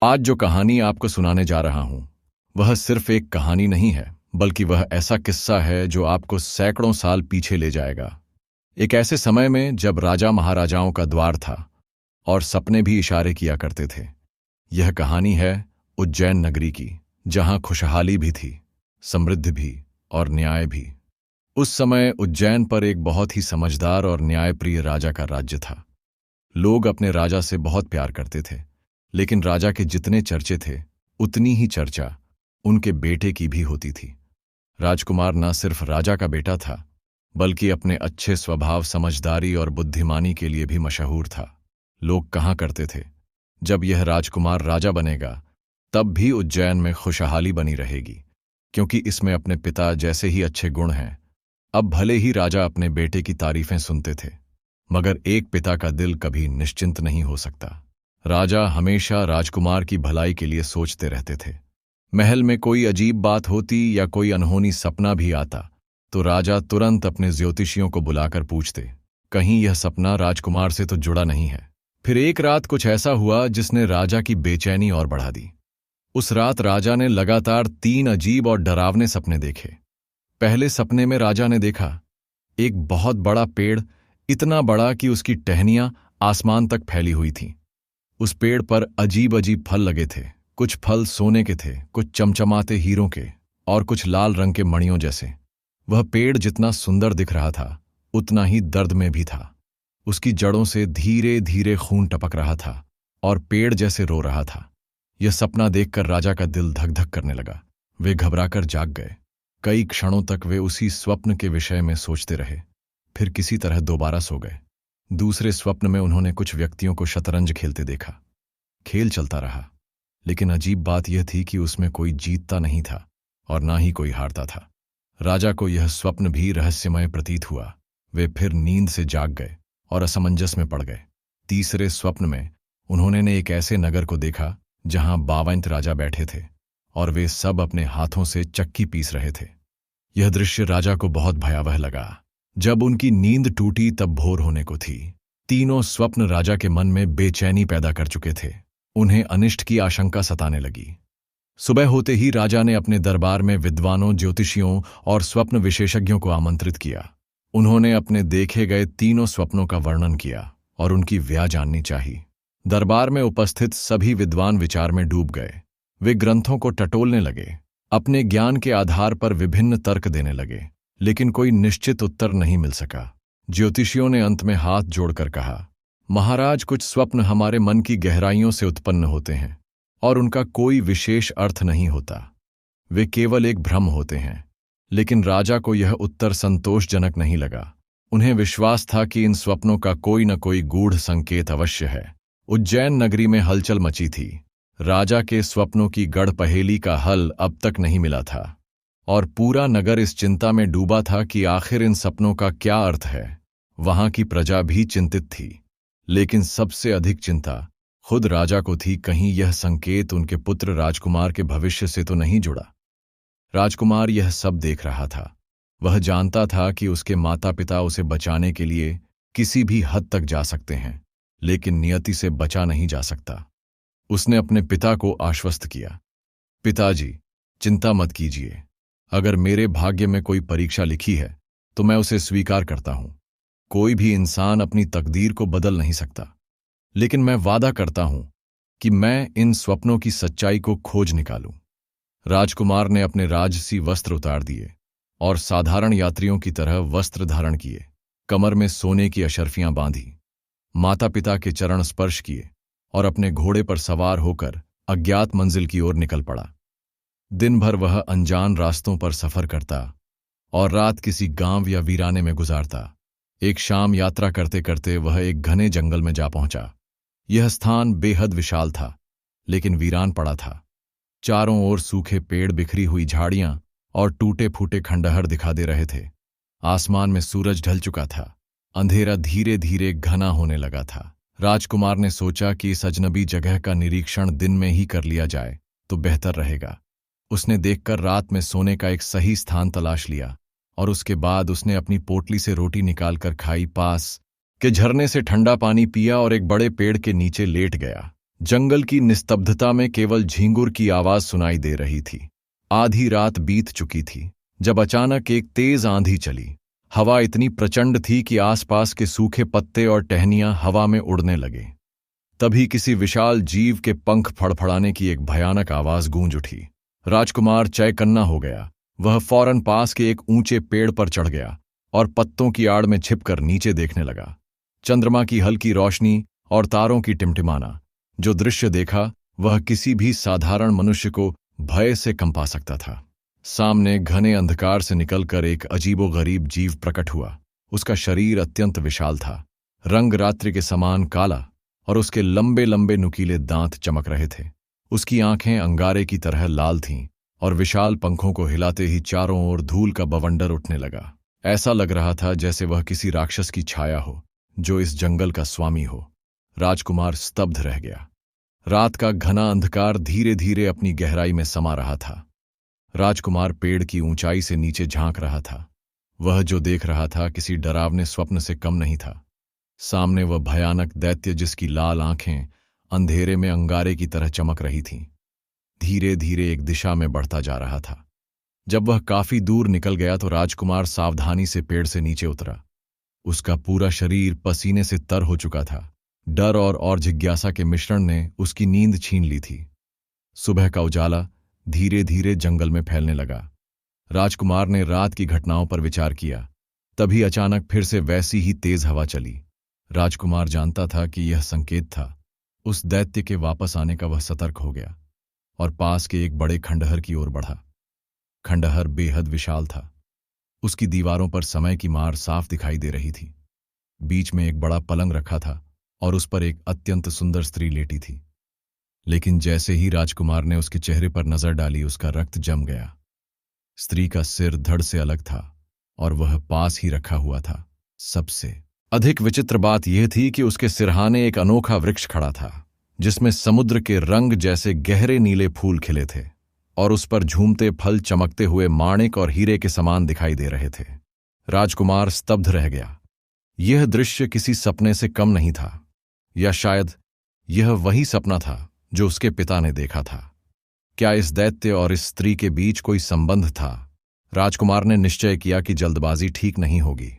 आज जो कहानी आपको सुनाने जा रहा हूं वह सिर्फ एक कहानी नहीं है, बल्कि वह ऐसा किस्सा है जो आपको सैकड़ों साल पीछे ले जाएगा। एक ऐसे समय में जब राजा महाराजाओं का द्वार था और सपने भी इशारे किया करते थे। यह कहानी है उज्जैन नगरी की, जहां खुशहाली भी थी, समृद्धि भी और न्याय भी। उस समय उज्जैन पर एक बहुत ही समझदार और न्यायप्रिय राजा का राज्य था। लोग अपने राजा से बहुत प्यार करते थे, लेकिन राजा के जितने चर्चे थे उतनी ही चर्चा उनके बेटे की भी होती थी। राजकुमार न सिर्फ राजा का बेटा था, बल्कि अपने अच्छे स्वभाव, समझदारी और बुद्धिमानी के लिए भी मशहूर था। लोग कहा करते थे, जब यह राजकुमार राजा बनेगा तब भी उज्जैन में खुशहाली बनी रहेगी, क्योंकि इसमें अपने पिता जैसे ही अच्छे गुण हैं। अब भले ही राजा अपने बेटे की तारीफें सुनते थे, मगर एक पिता का दिल कभी निश्चिंत नहीं हो सकता। राजा हमेशा राजकुमार की भलाई के लिए सोचते रहते थे। महल में कोई अजीब बात होती या कोई अनहोनी सपना भी आता तो राजा तुरंत अपने ज्योतिषियों को बुलाकर पूछते, कहीं यह सपना राजकुमार से तो जुड़ा नहीं है। फिर एक रात कुछ ऐसा हुआ जिसने राजा की बेचैनी और बढ़ा दी। उस रात राजा ने लगातार 3 अजीब और डरावने सपने देखे। पहले सपने में राजा ने देखा एक बहुत बड़ा पेड़, इतना बड़ा कि उसकी टहनियां आसमान तक फैली हुई थीं। उस पेड़ पर अजीब अजीब फल लगे थे। कुछ फल सोने के थे, कुछ चमचमाते हीरों के और कुछ लाल रंग के मणियों जैसे। वह पेड़ जितना सुंदर दिख रहा था, उतना ही दर्द में भी था। उसकी जड़ों से धीरे धीरे खून टपक रहा था और पेड़ जैसे रो रहा था। यह सपना देखकर राजा का दिल धक धक करने लगा। वे घबराकर जाग गए। कई क्षणों तक वे उसी स्वप्न के विषय में सोचते रहे, फिर किसी तरह दोबारा सो गए। दूसरे स्वप्न में उन्होंने कुछ व्यक्तियों को शतरंज खेलते देखा। खेल चलता रहा, लेकिन अजीब बात यह थी कि उसमें कोई जीतता नहीं था और ना ही कोई हारता था। राजा को यह स्वप्न भी रहस्यमय प्रतीत हुआ। वे फिर नींद से जाग गए और असमंजस में पड़ गए। तीसरे स्वप्न में उन्होंने एक ऐसे नगर को देखा जहां 52 राजा बैठे थे और वे सब अपने हाथों से चक्की पीस रहे थे। यह दृश्य राजा को बहुत भयावह लगा। जब उनकी नींद टूटी तब भोर होने को थी। तीनों स्वप्न राजा के मन में बेचैनी पैदा कर चुके थे। उन्हें अनिष्ट की आशंका सताने लगी। सुबह होते ही राजा ने अपने दरबार में विद्वानों, ज्योतिषियों और स्वप्न विशेषज्ञों को आमंत्रित किया। उन्होंने अपने देखे गए तीनों स्वप्नों का वर्णन किया और उनकी व्याख्या जाननी चाहिए। दरबार में उपस्थित सभी विद्वान विचार में डूब गए। वे ग्रंथों को टटोलने लगे, अपने ज्ञान के आधार पर विभिन्न तर्क देने लगे, लेकिन कोई निश्चित उत्तर नहीं मिल सका। ज्योतिषियों ने अंत में हाथ जोड़कर कहा, महाराज, कुछ स्वप्न हमारे मन की गहराइयों से उत्पन्न होते हैं और उनका कोई विशेष अर्थ नहीं होता। वे केवल एक भ्रम होते हैं। लेकिन राजा को यह उत्तर संतोषजनक नहीं लगा। उन्हें विश्वास था कि इन स्वप्नों का कोई न कोई गूढ़ संकेत अवश्य है। उज्जैन नगरी में हलचल मची थी। राजा के स्वप्नों की गढ़ पहेली का हल अब तक नहीं मिला था और पूरा नगर इस चिंता में डूबा था कि आखिर इन सपनों का क्या अर्थ है। वहां की प्रजा भी चिंतित थी, लेकिन सबसे अधिक चिंता खुद राजा को थी। कहीं यह संकेत उनके पुत्र राजकुमार के भविष्य से तो नहीं जुड़ा। राजकुमार यह सब देख रहा था। वह जानता था कि उसके माता पिता उसे बचाने के लिए किसी भी हद तक जा सकते हैं, लेकिन नियति से बचा नहीं जा सकता। उसने अपने पिता को आश्वस्त किया, पिताजी, चिंता मत कीजिए। अगर मेरे भाग्य में कोई परीक्षा लिखी है तो मैं उसे स्वीकार करता हूं। कोई भी इंसान अपनी तकदीर को बदल नहीं सकता, लेकिन मैं वादा करता हूं कि मैं इन स्वप्नों की सच्चाई को खोज निकालूं। राजकुमार ने अपने राजसी वस्त्र उतार दिए और साधारण यात्रियों की तरह वस्त्र धारण किए। कमर में सोने की अशर्फियां बांधी, माता पिता के चरण स्पर्श किए और अपने घोड़े पर सवार होकर अज्ञात मंजिल की ओर निकल पड़ा। दिन भर वह अनजान रास्तों पर सफर करता और रात किसी गांव या वीराने में गुजारता। एक शाम यात्रा करते करते वह एक घने जंगल में जा पहुंचा। यह स्थान बेहद विशाल था, लेकिन वीरान पड़ा था। चारों ओर सूखे पेड़, बिखरी हुई झाड़ियां और टूटे फूटे खंडहर दिखा दे रहे थे। आसमान में सूरज ढल चुका था। अंधेरा धीरे धीरे घना होने लगा था। राजकुमार ने सोचा कि इस अजनबी जगह का निरीक्षण दिन में ही कर लिया जाए तो बेहतर रहेगा। उसने देखकर रात में सोने का एक सही स्थान तलाश लिया और उसके बाद उसने अपनी पोटली से रोटी निकालकर खाई, पास के झरने से ठंडा पानी पिया और एक बड़े पेड़ के नीचे लेट गया। जंगल की निस्तब्धता में केवल झींगुर की आवाज सुनाई दे रही थी। आधी रात बीत चुकी थी जब अचानक एक तेज आंधी चली। हवा इतनी प्रचंड थी कि आसपास के सूखे पत्ते और टहनियां हवा में उड़ने लगे। तभी किसी विशाल जीव के पंख फड़फड़ाने की एक भयानक आवाज गूंज उठी। राजकुमार चौकन्ना हो गया। वह फौरन पास के एक ऊंचे पेड़ पर चढ़ गया और पत्तों की आड़ में छिपकर नीचे देखने लगा। चंद्रमा की हल्की रोशनी और तारों की टिमटिमाना, जो दृश्य देखा वह किसी भी साधारण मनुष्य को भय से कंपा सकता था। सामने घने अंधकार से निकलकर एक अजीबोगरीब जीव प्रकट हुआ। उसका शरीर अत्यंत विशाल था, रंग रात्रि के समान काला, और उसके लंबे लंबे नुकीले दांत चमक रहे थे। उसकी आंखें अंगारे की तरह लाल थीं और विशाल पंखों को हिलाते ही चारों ओर धूल का बवंडर उठने लगा। ऐसा लग रहा था जैसे वह किसी राक्षस की छाया हो जो इस जंगल का स्वामी हो। राजकुमार स्तब्ध रह गया। रात का घना अंधकार धीरे धीरे अपनी गहराई में समा रहा था। राजकुमार पेड़ की ऊंचाई से नीचे झांक रहा था। वह जो देख रहा था किसी डरावने स्वप्न से कम नहीं था। सामने वह भयानक दैत्य जिसकी लाल आंखें अंधेरे में अंगारे की तरह चमक रही थीं, धीरे धीरे एक दिशा में बढ़ता जा रहा था। जब वह काफी दूर निकल गया तो राजकुमार सावधानी से पेड़ से नीचे उतरा। उसका पूरा शरीर पसीने से तर हो चुका था। डर और जिज्ञासा के मिश्रण ने उसकी नींद छीन ली थी। सुबह का उजाला धीरे धीरे जंगल में फैलने लगा। राजकुमार ने रात की घटनाओं पर विचार किया। तभी अचानक फिर से वैसी ही तेज हवा चली। राजकुमार जानता था कि यह संकेत था। उस दैत्य के वापस आने का। वह सतर्क हो गया और पास के एक बड़े खंडहर की ओर बढ़ा। खंडहर बेहद विशाल था। उसकी दीवारों पर समय की मार साफ दिखाई दे रही थी। बीच में एक बड़ा पलंग रखा था और उस पर एक अत्यंत सुंदर स्त्री लेटी थी। लेकिन जैसे ही राजकुमार ने उसके चेहरे पर नजर डाली, उसका रक्त जम गया। स्त्री का सिर धड़ से अलग था और वह पास ही रखा हुआ था। सबसे अधिक विचित्र बात यह थी कि उसके सिरहाने एक अनोखा वृक्ष खड़ा था, जिसमें समुद्र के रंग जैसे गहरे नीले फूल खिले थे और उस पर झूमते फल चमकते हुए माणिक और हीरे के समान दिखाई दे रहे थे। राजकुमार स्तब्ध रह गया। यह दृश्य किसी सपने से कम नहीं था, या शायद यह वही सपना था जो उसके पिता ने देखा था। क्या इस दैत्य और इस स्त्री के बीच कोई संबंध था? राजकुमार ने निश्चय किया कि जल्दबाजी ठीक नहीं होगी।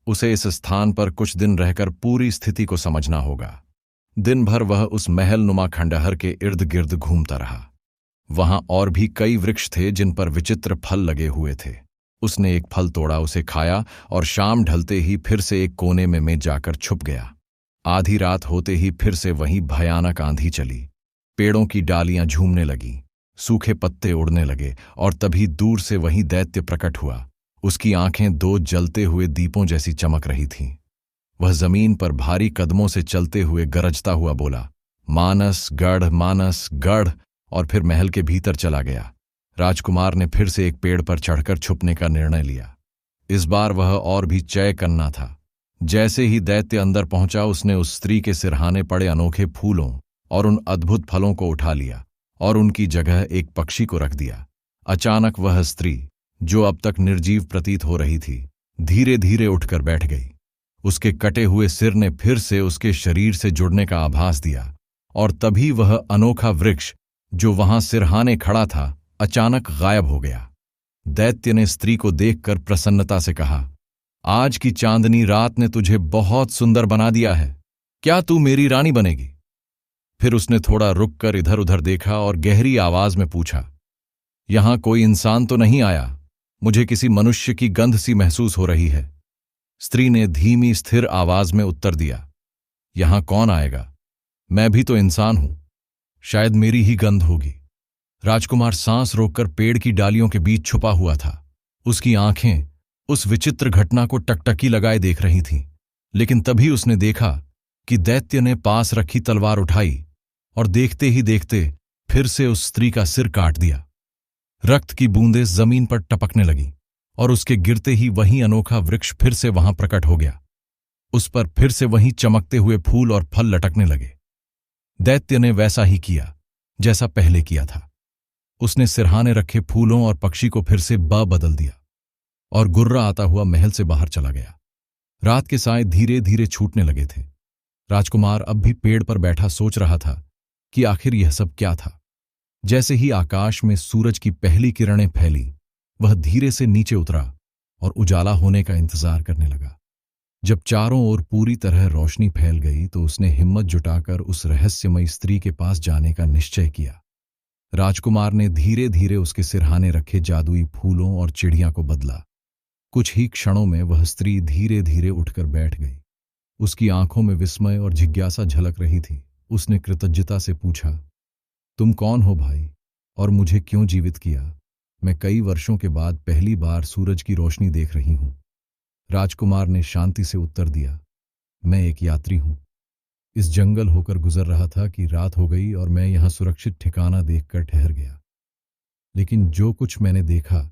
उसे इस स्थान पर कुछ दिन रहकर पूरी स्थिति को समझना होगा। दिन भर वह उस महलनुमा खंडहर के इर्द गिर्द घूमता रहा। वहां और भी कई वृक्ष थे जिन पर विचित्र फल लगे हुए थे। उसने एक फल तोड़ा, उसे खाया और शाम ढलते ही फिर से एक कोने में जाकर छुप गया। आधी रात होते ही फिर से वही भयानक आंधी चली। पेड़ों की डालियां झूमने लगीं, सूखे पत्ते उड़ने लगे और तभी दूर से वही दैत्य प्रकट हुआ। उसकी आंखें दो जलते हुए दीपों जैसी चमक रही थीं। वह जमीन पर भारी कदमों से चलते हुए गरजता हुआ बोला, मानस गढ़, और फिर महल के भीतर चला गया। राजकुमार ने फिर से एक पेड़ पर चढ़कर छुपने का निर्णय लिया। इस बार वह और भी चौकन्ना था। जैसे ही दैत्य अंदर पहुंचा, उसने उस स्त्री के सिरहाने पड़े अनोखे फूलों और उन अद्भुत फलों को उठा लिया और उनकी जगह एक पक्षी को रख दिया। अचानक वह स्त्री, जो अब तक निर्जीव प्रतीत हो रही थी, धीरे धीरे उठकर बैठ गई। उसके कटे हुए सिर ने फिर से उसके शरीर से जुड़ने का आभास दिया और तभी वह अनोखा वृक्ष जो वहां सिरहाने खड़ा था, अचानक गायब हो गया। दैत्य ने स्त्री को देखकर प्रसन्नता से कहा, आज की चांदनी रात ने तुझे बहुत सुंदर बना दिया है। क्या तू मेरी रानी बनेगी? फिर उसने थोड़ा रुककर इधर उधर देखा और गहरी आवाज में पूछा, यहां कोई इंसान तो नहीं आया? मुझे किसी मनुष्य की गंध सी महसूस हो रही है। स्त्री ने धीमी स्थिर आवाज में उत्तर दिया, यहां कौन आएगा? मैं भी तो इंसान हूं, शायद मेरी ही गंध होगी। राजकुमार सांस रोककर पेड़ की डालियों के बीच छुपा हुआ था। उसकी आंखें उस विचित्र घटना को टकटकी लगाए देख रही थीं। लेकिन तभी उसने देखा कि दैत्य ने पास रखी तलवार उठाई और देखते ही देखते फिर से उस स्त्री का सिर काट दिया। रक्त की बूंदें जमीन पर टपकने लगी और उसके गिरते ही वही अनोखा वृक्ष फिर से वहां प्रकट हो गया। उस पर फिर से वही चमकते हुए फूल और फल लटकने लगे। दैत्य ने वैसा ही किया जैसा पहले किया था। उसने सिरहाने रखे फूलों और पक्षी को फिर से बदल दिया और गुर्रा आता हुआ महल से बाहर चला गया। रात के साए धीरे धीरे छूटने लगे थे। राजकुमार अब भी पेड़ पर बैठा सोच रहा था कि आखिर यह सब क्या था। जैसे ही आकाश में सूरज की पहली किरणें फैली, वह धीरे से नीचे उतरा और उजाला होने का इंतजार करने लगा। जब चारों ओर पूरी तरह रोशनी फैल गई तो उसने हिम्मत जुटाकर उस रहस्यमयी स्त्री के पास जाने का निश्चय किया। राजकुमार ने धीरे धीरे उसके सिरहाने रखे जादुई फूलों और चिड़िया को बदला। कुछ ही क्षणों में वह स्त्री धीरे धीरे उठकर बैठ गई। उसकी आंखों में विस्मय और जिज्ञासा झलक रही थी। उसने कृतज्ञता से पूछा, तुम कौन हो भाई, और मुझे क्यों जीवित किया? मैं कई वर्षों के बाद पहली बार सूरज की रोशनी देख रही हूं। राजकुमार ने शांति से उत्तर दिया, मैं एक यात्री हूं। इस जंगल होकर गुजर रहा था कि रात हो गई और मैं यहां सुरक्षित ठिकाना देखकर ठहर गया। लेकिन जो कुछ मैंने देखा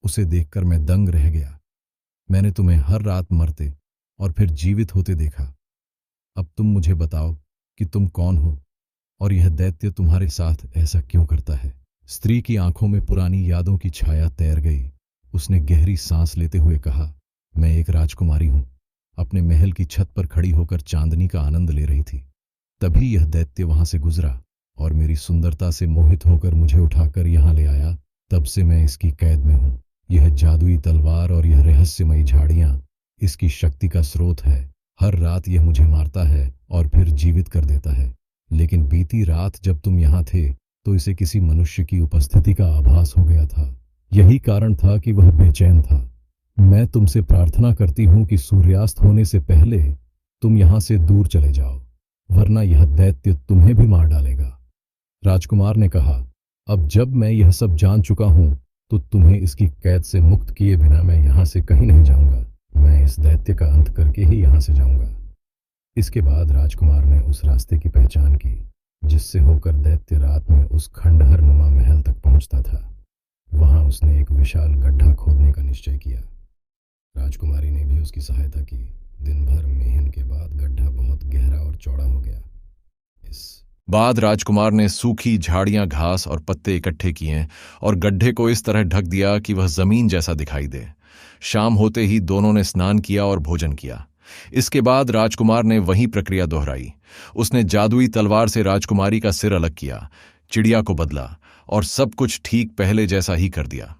उसे देखकर मैं दंग रह गया। मैंने तुम्हें हर रात मरते और फिर जीवित होते देखा। अब तुम मुझे बताओ कि तुम कौन हो और यह दैत्य तुम्हारे साथ ऐसा क्यों करता है? स्त्री की आंखों में पुरानी यादों की छाया तैर गई। उसने गहरी सांस लेते हुए कहा, मैं एक राजकुमारी हूं, अपने महल की छत पर खड़ी होकर चांदनी का आनंद ले रही थी। तभी यह दैत्य वहां से गुजरा और मेरी सुंदरता से मोहित होकर मुझे उठाकर यहां ले आया। तब से मैं इसकी कैद में हूं। यह जादुई तलवार और यह रहस्यमयी झाड़ियां इसकी शक्ति का स्रोत है। हर रात यह मुझे मारता है और फिर जीवित कर देता है। लेकिन बीती रात जब तुम यहाँ थे तो इसे किसी मनुष्य की उपस्थिति का आभास हो गया था। यही कारण था कि वह बेचैन था। मैं तुमसे प्रार्थना करती हूँ कि सूर्यास्त होने से पहले तुम यहाँ से दूर चले जाओ, वरना यह दैत्य तुम्हें भी मार डालेगा। राजकुमार ने कहा, अब जब मैं यह सब जान चुका हूँ तो तुम्हें इसकी कैद से मुक्त किए बिना मैं यहाँ से कहीं नहीं जाऊंगा। मैं इस दैत्य का अंत करके ही यहाँ से जाऊंगा। इसके बाद राजकुमार ने उस रास्ते की पहचान की जिससे होकर दैत्य रात में उस खंडहर नुमा महल तक पहुंचता था। वहां उसने एक विशाल गड्ढा खोदने का निश्चय किया। राजकुमारी ने भी उसकी सहायता की। दिन भर मेहनत के बाद गड्ढा बहुत गहरा और चौड़ा हो गया। इस बाद राजकुमार ने सूखी झाड़ियां, घास और पत्ते इकट्ठे किए और गड्ढे को इस तरह ढक दिया कि वह जमीन जैसा दिखाई दे। शाम होते ही दोनों ने स्नान किया और भोजन किया। इसके बाद राजकुमार ने वही प्रक्रिया दोहराई। उसने जादुई तलवार से राजकुमारी का सिर अलग किया, चिड़िया को बदला और सब कुछ ठीक पहले जैसा ही कर दिया।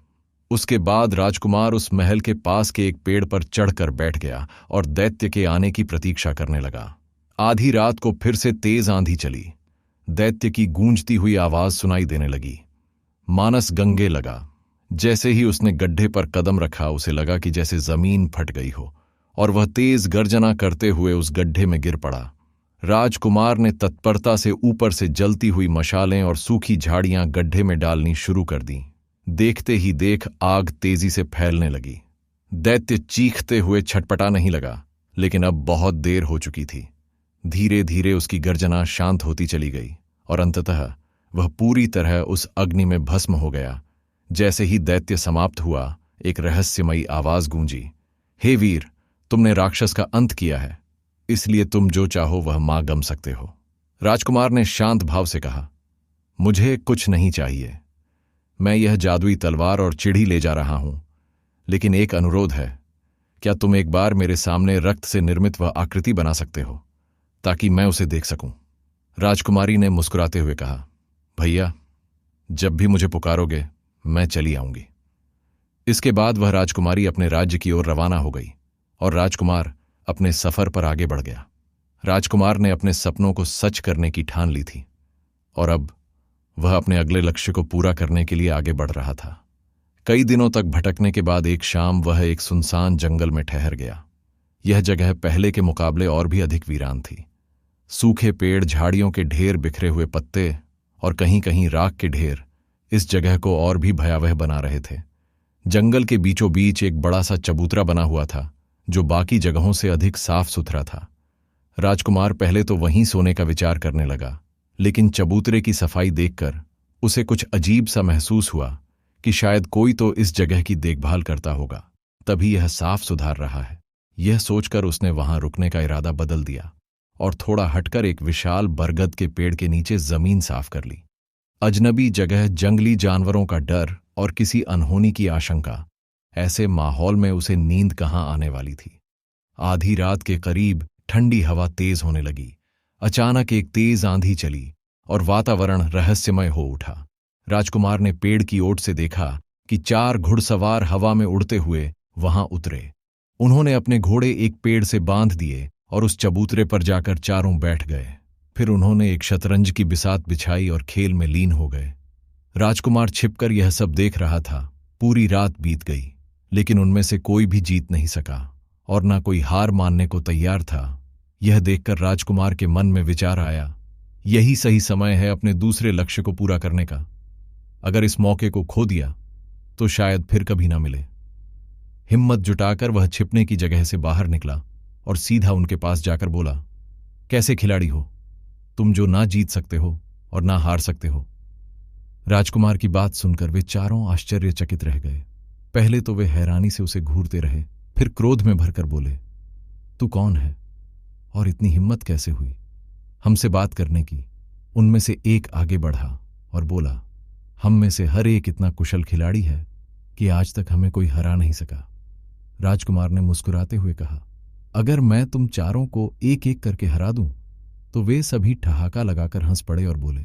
उसके बाद राजकुमार उस महल के पास के एक पेड़ पर चढ़कर बैठ गया और दैत्य के आने की प्रतीक्षा करने लगा। आधी रात को फिर से तेज आंधी चली। दैत्य की गूंजती हुई आवाज सुनाई देने लगी। मानस गंगे लगा। जैसे ही उसने गड्ढे पर कदम रखा उसे लगा कि जैसे जमीन फट गई हो और वह तेज गर्जना करते हुए उस गड्ढे में गिर पड़ा। राजकुमार ने तत्परता से ऊपर से जलती हुई मशालें और सूखी झाड़ियां गड्ढे में डालनी शुरू कर दी। देखते ही देख आग तेजी से फैलने लगी। दैत्य चीखते हुए छटपटा नहीं लगा, लेकिन अब बहुत देर हो चुकी थी। धीरे धीरे उसकी गर्जना शांत होती चली गई और अंततः वह पूरी तरह उस अग्नि में भस्म हो गया। जैसे ही दैत्य समाप्त हुआ, एक रहस्यमयी आवाज गूंजी, हे वीर, तुमने राक्षस का अंत किया है, इसलिए तुम जो चाहो वह मांग सकते हो। राजकुमार ने शांत भाव से कहा, मुझे कुछ नहीं चाहिए। मैं यह जादुई तलवार और चिड़ी ले जा रहा हूं, लेकिन एक अनुरोध है। क्या तुम एक बार मेरे सामने रक्त से निर्मित वह आकृति बना सकते हो, ताकि मैं उसे देख सकूं? राजकुमारी ने मुस्कुराते हुए कहा, भैया, जब भी मुझे पुकारोगे मैं चली आऊंगी। इसके बाद वह राजकुमारी अपने राज्य की ओर रवाना हो गई और राजकुमार अपने सफर पर आगे बढ़ गया। राजकुमार ने अपने सपनों को सच करने की ठान ली थी और अब वह अपने अगले लक्ष्य को पूरा करने के लिए आगे बढ़ रहा था। कई दिनों तक भटकने के बाद एक शाम वह एक सुनसान जंगल में ठहर गया। यह जगह पहले के मुकाबले और भी अधिक वीरान थी। सूखे पेड़, झाड़ियों के ढेर, बिखरे हुए पत्ते और कहीं कहीं राख के ढेर इस जगह को और भी भयावह बना रहे थे। जंगल के बीचों बीच एक बड़ा सा चबूतरा बना हुआ था जो बाकी जगहों से अधिक साफ सुथरा था। राजकुमार पहले तो वहीं सोने का विचार करने लगा, लेकिन चबूतरे की सफाई देखकर उसे कुछ अजीब सा महसूस हुआ कि शायद कोई तो इस जगह की देखभाल करता होगा, तभी यह साफ सुधार रहा है। यह सोचकर उसने वहां रुकने का इरादा बदल दिया और थोड़ा हटकर एक विशाल बरगद के पेड़ के नीचे जमीन साफ कर ली। अजनबी जगह, जंगली जानवरों का डर और किसी अनहोनी की आशंका, ऐसे माहौल में उसे नींद कहाँ आने वाली थी। आधी रात के करीब ठंडी हवा तेज होने लगी। अचानक एक तेज आंधी चली और वातावरण रहस्यमय हो उठा। राजकुमार ने पेड़ की ओट से देखा कि 4 घुड़सवार हवा में उड़ते हुए वहां उतरे। उन्होंने अपने घोड़े एक पेड़ से बांध दिए और उस चबूतरे पर जाकर चारों बैठ गए। फिर उन्होंने एक शतरंज की बिसात बिछाई और खेल में लीन हो गए। राजकुमार छिपकर यह सब देख रहा था। पूरी रात बीत गई, लेकिन उनमें से कोई भी जीत नहीं सका और ना कोई हार मानने को तैयार था। यह देखकर राजकुमार के मन में विचार आया, यही सही समय है अपने दूसरे लक्ष्य को पूरा करने का। अगर इस मौके को खो दिया तो शायद फिर कभी ना मिले। हिम्मत जुटाकर वह छिपने की जगह से बाहर निकला और सीधा उनके पास जाकर बोला, कैसे खिलाड़ी हो तुम जो ना जीत सकते हो और ना हार सकते हो। राजकुमार की बात सुनकर वे चारों आश्चर्यचकित रह गए। पहले तो वे हैरानी से उसे घूरते रहे, फिर क्रोध में भरकर बोले, तू कौन है और इतनी हिम्मत कैसे हुई हमसे बात करने की। उनमें से एक आगे बढ़ा और बोला, हम में से हर एक इतना कुशल खिलाड़ी है कि आज तक हमें कोई हरा नहीं सका। राजकुमार ने मुस्कुराते हुए कहा, अगर मैं तुम चारों को एक एक करके हरा दूं तो वे सभी ठहाका लगाकर हंस पड़े और बोले,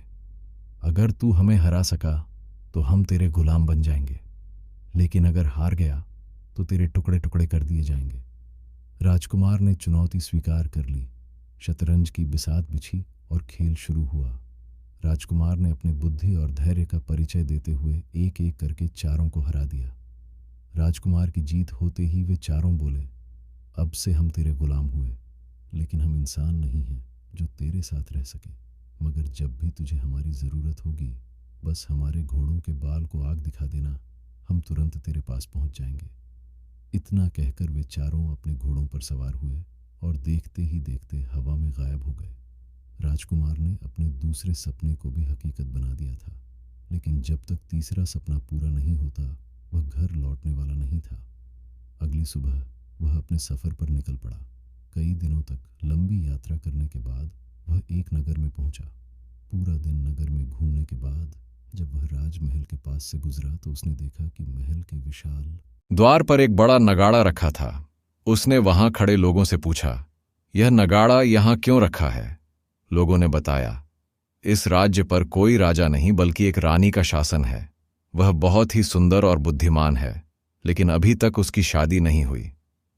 अगर तू हमें हरा सका तो हम तेरे गुलाम बन जाएंगे, लेकिन अगर हार गया तो तेरे टुकड़े टुकड़े कर दिए जाएंगे। राजकुमार ने चुनौती स्वीकार कर ली। शतरंज की बिसात बिछी और खेल शुरू हुआ। राजकुमार ने अपनी बुद्धि और धैर्य का परिचय देते हुए एक एक करके चारों को हरा दिया। राजकुमार की जीत होते ही वे चारों बोले, अब से हम तेरे गुलाम हुए, लेकिन हम इंसान नहीं हैं जो तेरे साथ रह सके। मगर जब भी तुझे हमारी ज़रूरत होगी, बस हमारे घोड़ों के बाल को आग दिखा देना, हम तुरंत तेरे पास पहुंच जाएंगे। इतना कहकर वे चारों अपने घोड़ों पर सवार हुए और देखते ही देखते हवा में गायब हो गए। राजकुमार ने अपने दूसरे सपने को भी हकीकत बना दिया था, लेकिन जब तक तीसरा सपना पूरा नहीं होता वह घर लौटने वाला नहीं था। अगली सुबह वह अपने सफ़र पर निकल पड़ा। कई दिनों तक लंबी यात्रा करने के बाद वह एक नगर में पहुंचा। पूरा दिन नगर में घूमने के बाद जब वह राजमहल के पास से गुजरा तो उसने देखा कि महल के विशाल द्वार पर एक बड़ा नगाड़ा रखा था। उसने वहां खड़े लोगों से पूछा, यह नगाड़ा यहां क्यों रखा है? लोगों ने बताया, इस राज्य पर कोई राजा नहीं बल्कि एक रानी का शासन है। वह बहुत ही सुंदर और बुद्धिमान है, लेकिन अभी तक उसकी शादी नहीं हुई।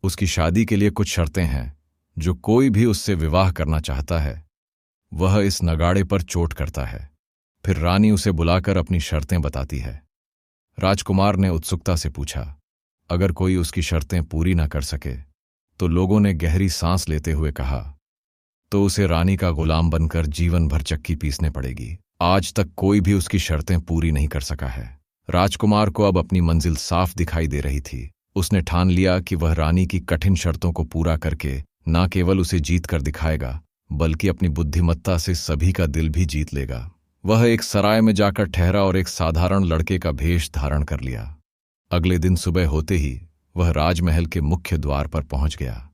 उसकी शादी के लिए कुछ शर्तें हैं। जो कोई भी उससे विवाह करना चाहता है वह इस नगाड़े पर चोट करता है। फिर रानी उसे बुलाकर अपनी शर्तें बताती है। राजकुमार ने उत्सुकता से पूछा, अगर कोई उसकी शर्तें पूरी ना कर सके? तो लोगों ने गहरी सांस लेते हुए कहा, तो उसे रानी का गुलाम बनकर जीवन भर चक्की पीसने पड़ेगी। आज तक कोई भी उसकी शर्तें पूरी नहीं कर सका है। राजकुमार को अब अपनी मंजिल साफ दिखाई दे रही थी। उसने ठान लिया कि वह रानी की कठिन शर्तों को पूरा करके न केवल उसे जीत कर दिखाएगा, बल्कि अपनी बुद्धिमत्ता से सभी का दिल भी जीत लेगा। वह एक सराय में जाकर ठहरा और एक साधारण लड़के का भेष धारण कर लिया। अगले दिन सुबह होते ही वह राजमहल के मुख्य द्वार पर पहुंच गया।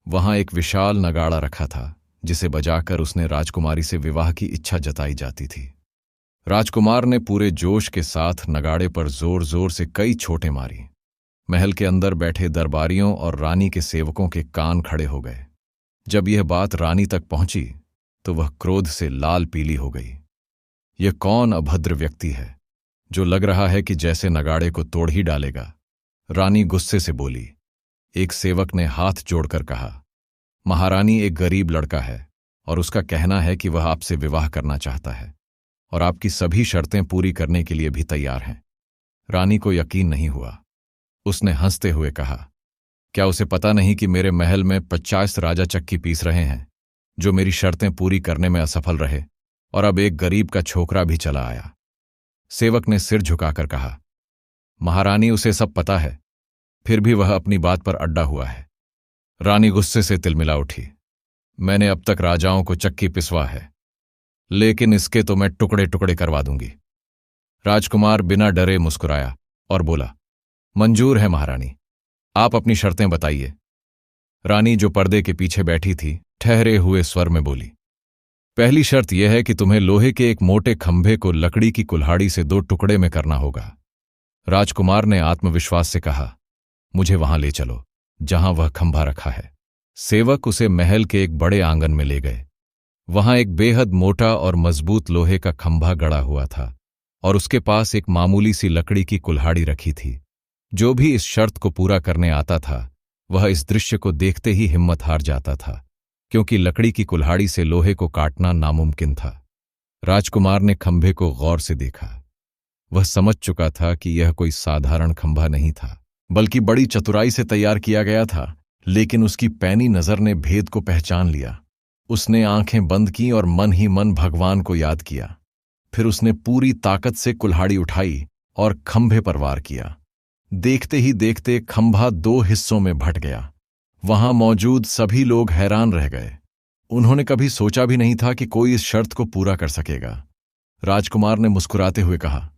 वहां एक विशाल नगाड़ा रखा था, जिसे बजाकर उसने राजकुमारी से विवाह की इच्छा जताई जाती थी। राजकुमार ने पूरे जोश के साथ नगाड़े पर जोर जोर से कई छोटे मारी। महल के अंदर बैठे दरबारियों और रानी के सेवकों के कान खड़े हो गए। जब यह बात रानी तक पहुंची तो वह क्रोध से लाल पीली हो गई। यह कौन अभद्र व्यक्ति है जो लग रहा है कि जैसे नगाड़े को तोड़ ही डालेगा? रानी गुस्से से बोली। एक सेवक ने हाथ जोड़कर कहा, महारानी एक गरीब लड़का है और उसका कहना है कि वह आपसे विवाह करना चाहता है और आपकी सभी शर्तें पूरी करने के लिए भी तैयार हैं। रानी को यकीन नहीं हुआ। उसने हंसते हुए कहा, क्या उसे पता नहीं कि मेरे महल में 50 राजा चक्की पीस रहे हैं जो मेरी शर्तें पूरी करने में असफल रहे, और अब एक गरीब का छोकरा भी चला आया। सेवक ने सिर झुकाकर कहा, महारानी उसे सब पता है, फिर भी वह अपनी बात पर अड्डा हुआ है। रानी गुस्से से तिलमिला उठी। मैंने अब तक राजाओं को चक्की पिसवा है, लेकिन इसके तो मैं टुकड़े टुकड़े करवा दूंगी। राजकुमार बिना डरे मुस्कुराया और बोला, मंजूर है महारानी, आप अपनी शर्तें बताइए। रानी जो पर्दे के पीछे बैठी थी ठहरे हुए स्वर में बोली, पहली शर्त यह है कि तुम्हें लोहे के एक मोटे खंभे को लकड़ी की कुल्हाड़ी से 2 टुकड़े में करना होगा। राजकुमार ने आत्मविश्वास से कहा, मुझे वहां ले चलो जहां वह खंभा रखा है। सेवक उसे महल के एक बड़े आंगन में ले गए। वहां एक बेहद मोटा और मजबूत लोहे का खंभा गड़ा हुआ था और उसके पास एक मामूली सी लकड़ी की कुल्हाड़ी रखी थी। जो भी इस शर्त को पूरा करने आता था वह इस दृश्य को देखते ही हिम्मत हार जाता था, क्योंकि लकड़ी की कुल्हाड़ी से लोहे को काटना नामुमकिन था। राजकुमार ने खंभे को गौर से देखा। वह समझ चुका था कि यह कोई साधारण खंभा नहीं था, बल्कि बड़ी चतुराई से तैयार किया गया था। लेकिन उसकी पैनी नजर ने भेद को पहचान लिया। उसने आंखें बंद की और मन ही मन भगवान को याद किया। फिर उसने पूरी ताकत से कुल्हाड़ी उठाई और खंभे पर वार किया। देखते ही देखते खंभा 2 हिस्सों में बंट गया। वहां मौजूद सभी लोग हैरान रह गए। उन्होंने कभी सोचा भी नहीं था कि कोई इस शर्त को पूरा कर सकेगा। राजकुमार ने मुस्कुराते हुए कहा,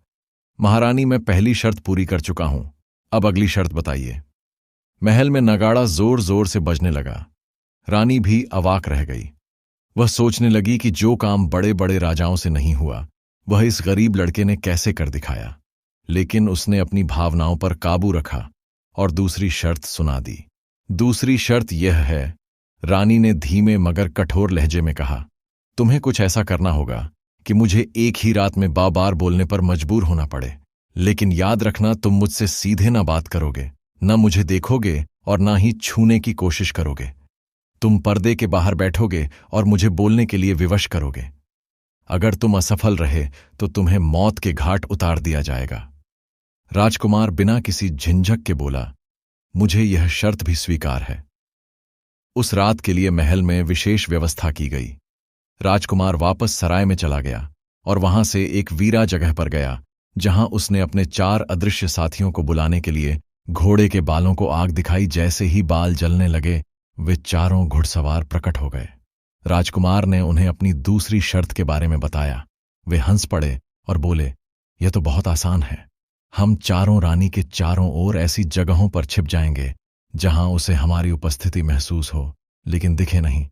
महारानी, मैं पहली शर्त पूरी कर चुका हूं, अब अगली शर्त बताइए। महल में नगाड़ा जोर जोर से बजने लगा। रानी भी अवाक रह गई। वह सोचने लगी कि जो काम बड़े बड़े राजाओं से नहीं हुआ वह इस गरीब लड़के ने कैसे कर दिखाया। लेकिन उसने अपनी भावनाओं पर काबू रखा और दूसरी शर्त सुना दी। दूसरी शर्त यह है, रानी ने धीमे मगर कठोर लहजे में कहा, तुम्हें कुछ ऐसा करना होगा कि मुझे एक ही रात में बार बोलने पर मजबूर होना पड़े। लेकिन याद रखना, तुम मुझसे सीधे ना बात करोगे, न मुझे देखोगे और ना ही छूने की कोशिश करोगे। तुम पर्दे के बाहर बैठोगे और मुझे बोलने के लिए विवश करोगे। अगर तुम असफल रहे तो तुम्हें मौत के घाट उतार दिया जाएगा। राजकुमार बिना किसी झिंझक के बोला, मुझे यह शर्त भी स्वीकार है। उस रात के लिए महल में विशेष व्यवस्था की गई। राजकुमार वापस सराय में चला गया और वहां से एक वीरा जगह पर गया, जहां उसने अपने 4 अदृश्य साथियों को बुलाने के लिए घोड़े के बालों को आग दिखाई। जैसे ही बाल जलने लगे वे चारों घुड़सवार प्रकट हो गए। राजकुमार ने उन्हें अपनी दूसरी शर्त के बारे में बताया। वे हंस पड़े और बोले, यह तो बहुत आसान है। हम चारों रानी के चारों ओर ऐसी जगहों पर छिप जाएंगे जहां उसे हमारी उपस्थिति महसूस हो लेकिन दिखे नहीं।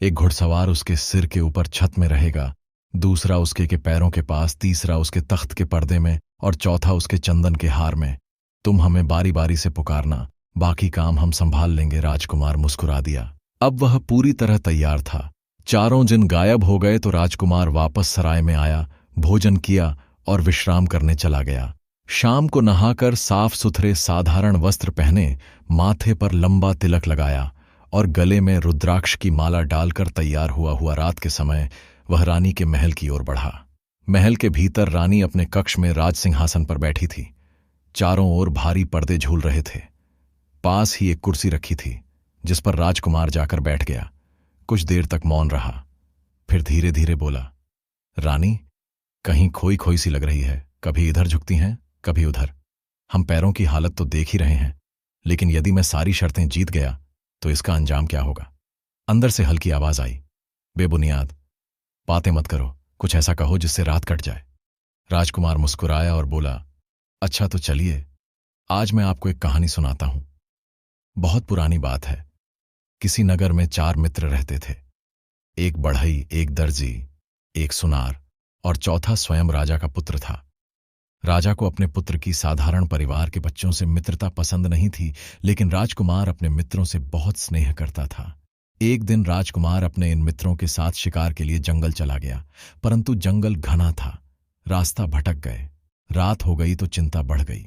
एक घुड़सवार उसके सिर के ऊपर छत में रहेगा, दूसरा उसके के पैरों के पास, तीसरा उसके तख्त के पर्दे में और चौथा उसके चंदन के हार में। तुम हमें बारी बारी से पुकारना, बाकी काम हम संभाल लेंगे। राजकुमार मुस्कुरा दिया। अब वह पूरी तरह तैयार था। चारों जिन गायब हो गए तो राजकुमार वापस सराय में आया, भोजन किया और विश्राम करने चला गया। शाम को नहाकर साफ सुथरे साधारण वस्त्र पहने, माथे पर लंबा तिलक लगाया और गले में रुद्राक्ष की माला डालकर तैयार हुआ रात के समय वह रानी के महल की ओर बढ़ा। महल के भीतर रानी अपने कक्ष में राज सिंहासन पर बैठी थी। चारों ओर भारी पर्दे झूल रहे थे। पास ही एक कुर्सी रखी थी जिस पर राजकुमार जाकर बैठ गया। कुछ देर तक मौन रहा, फिर धीरे धीरे बोला, रानी, कहीं खोई खोई सी लग रही है। कभी इधर झुकती हैं, कभी उधर। हम पैरों की हालत तो देख ही रहे हैं, लेकिन यदि मैं सारी शर्तें जीत गया तो इसका अंजाम क्या होगा। अंदर से हल्की आवाज आई, बेबुनियाद बातें मत करो, कुछ ऐसा कहो जिससे रात कट जाए। राजकुमार मुस्कुराया और बोला, अच्छा तो चलिए, आज मैं आपको एक कहानी सुनाता हूं। बहुत पुरानी बात है। किसी नगर में 4 मित्र रहते थे। एक बढ़ई, एक दर्जी, एक सुनार और चौथा स्वयं राजा का पुत्र था। राजा को अपने पुत्र की साधारण परिवार के बच्चों से मित्रता पसंद नहीं थी, लेकिन राजकुमार अपने मित्रों से बहुत स्नेह करता था। एक दिन राजकुमार अपने इन मित्रों के साथ शिकार के लिए जंगल चला गया, परंतु जंगल घना था, रास्ता भटक गए। रात हो गई तो चिंता बढ़ गई।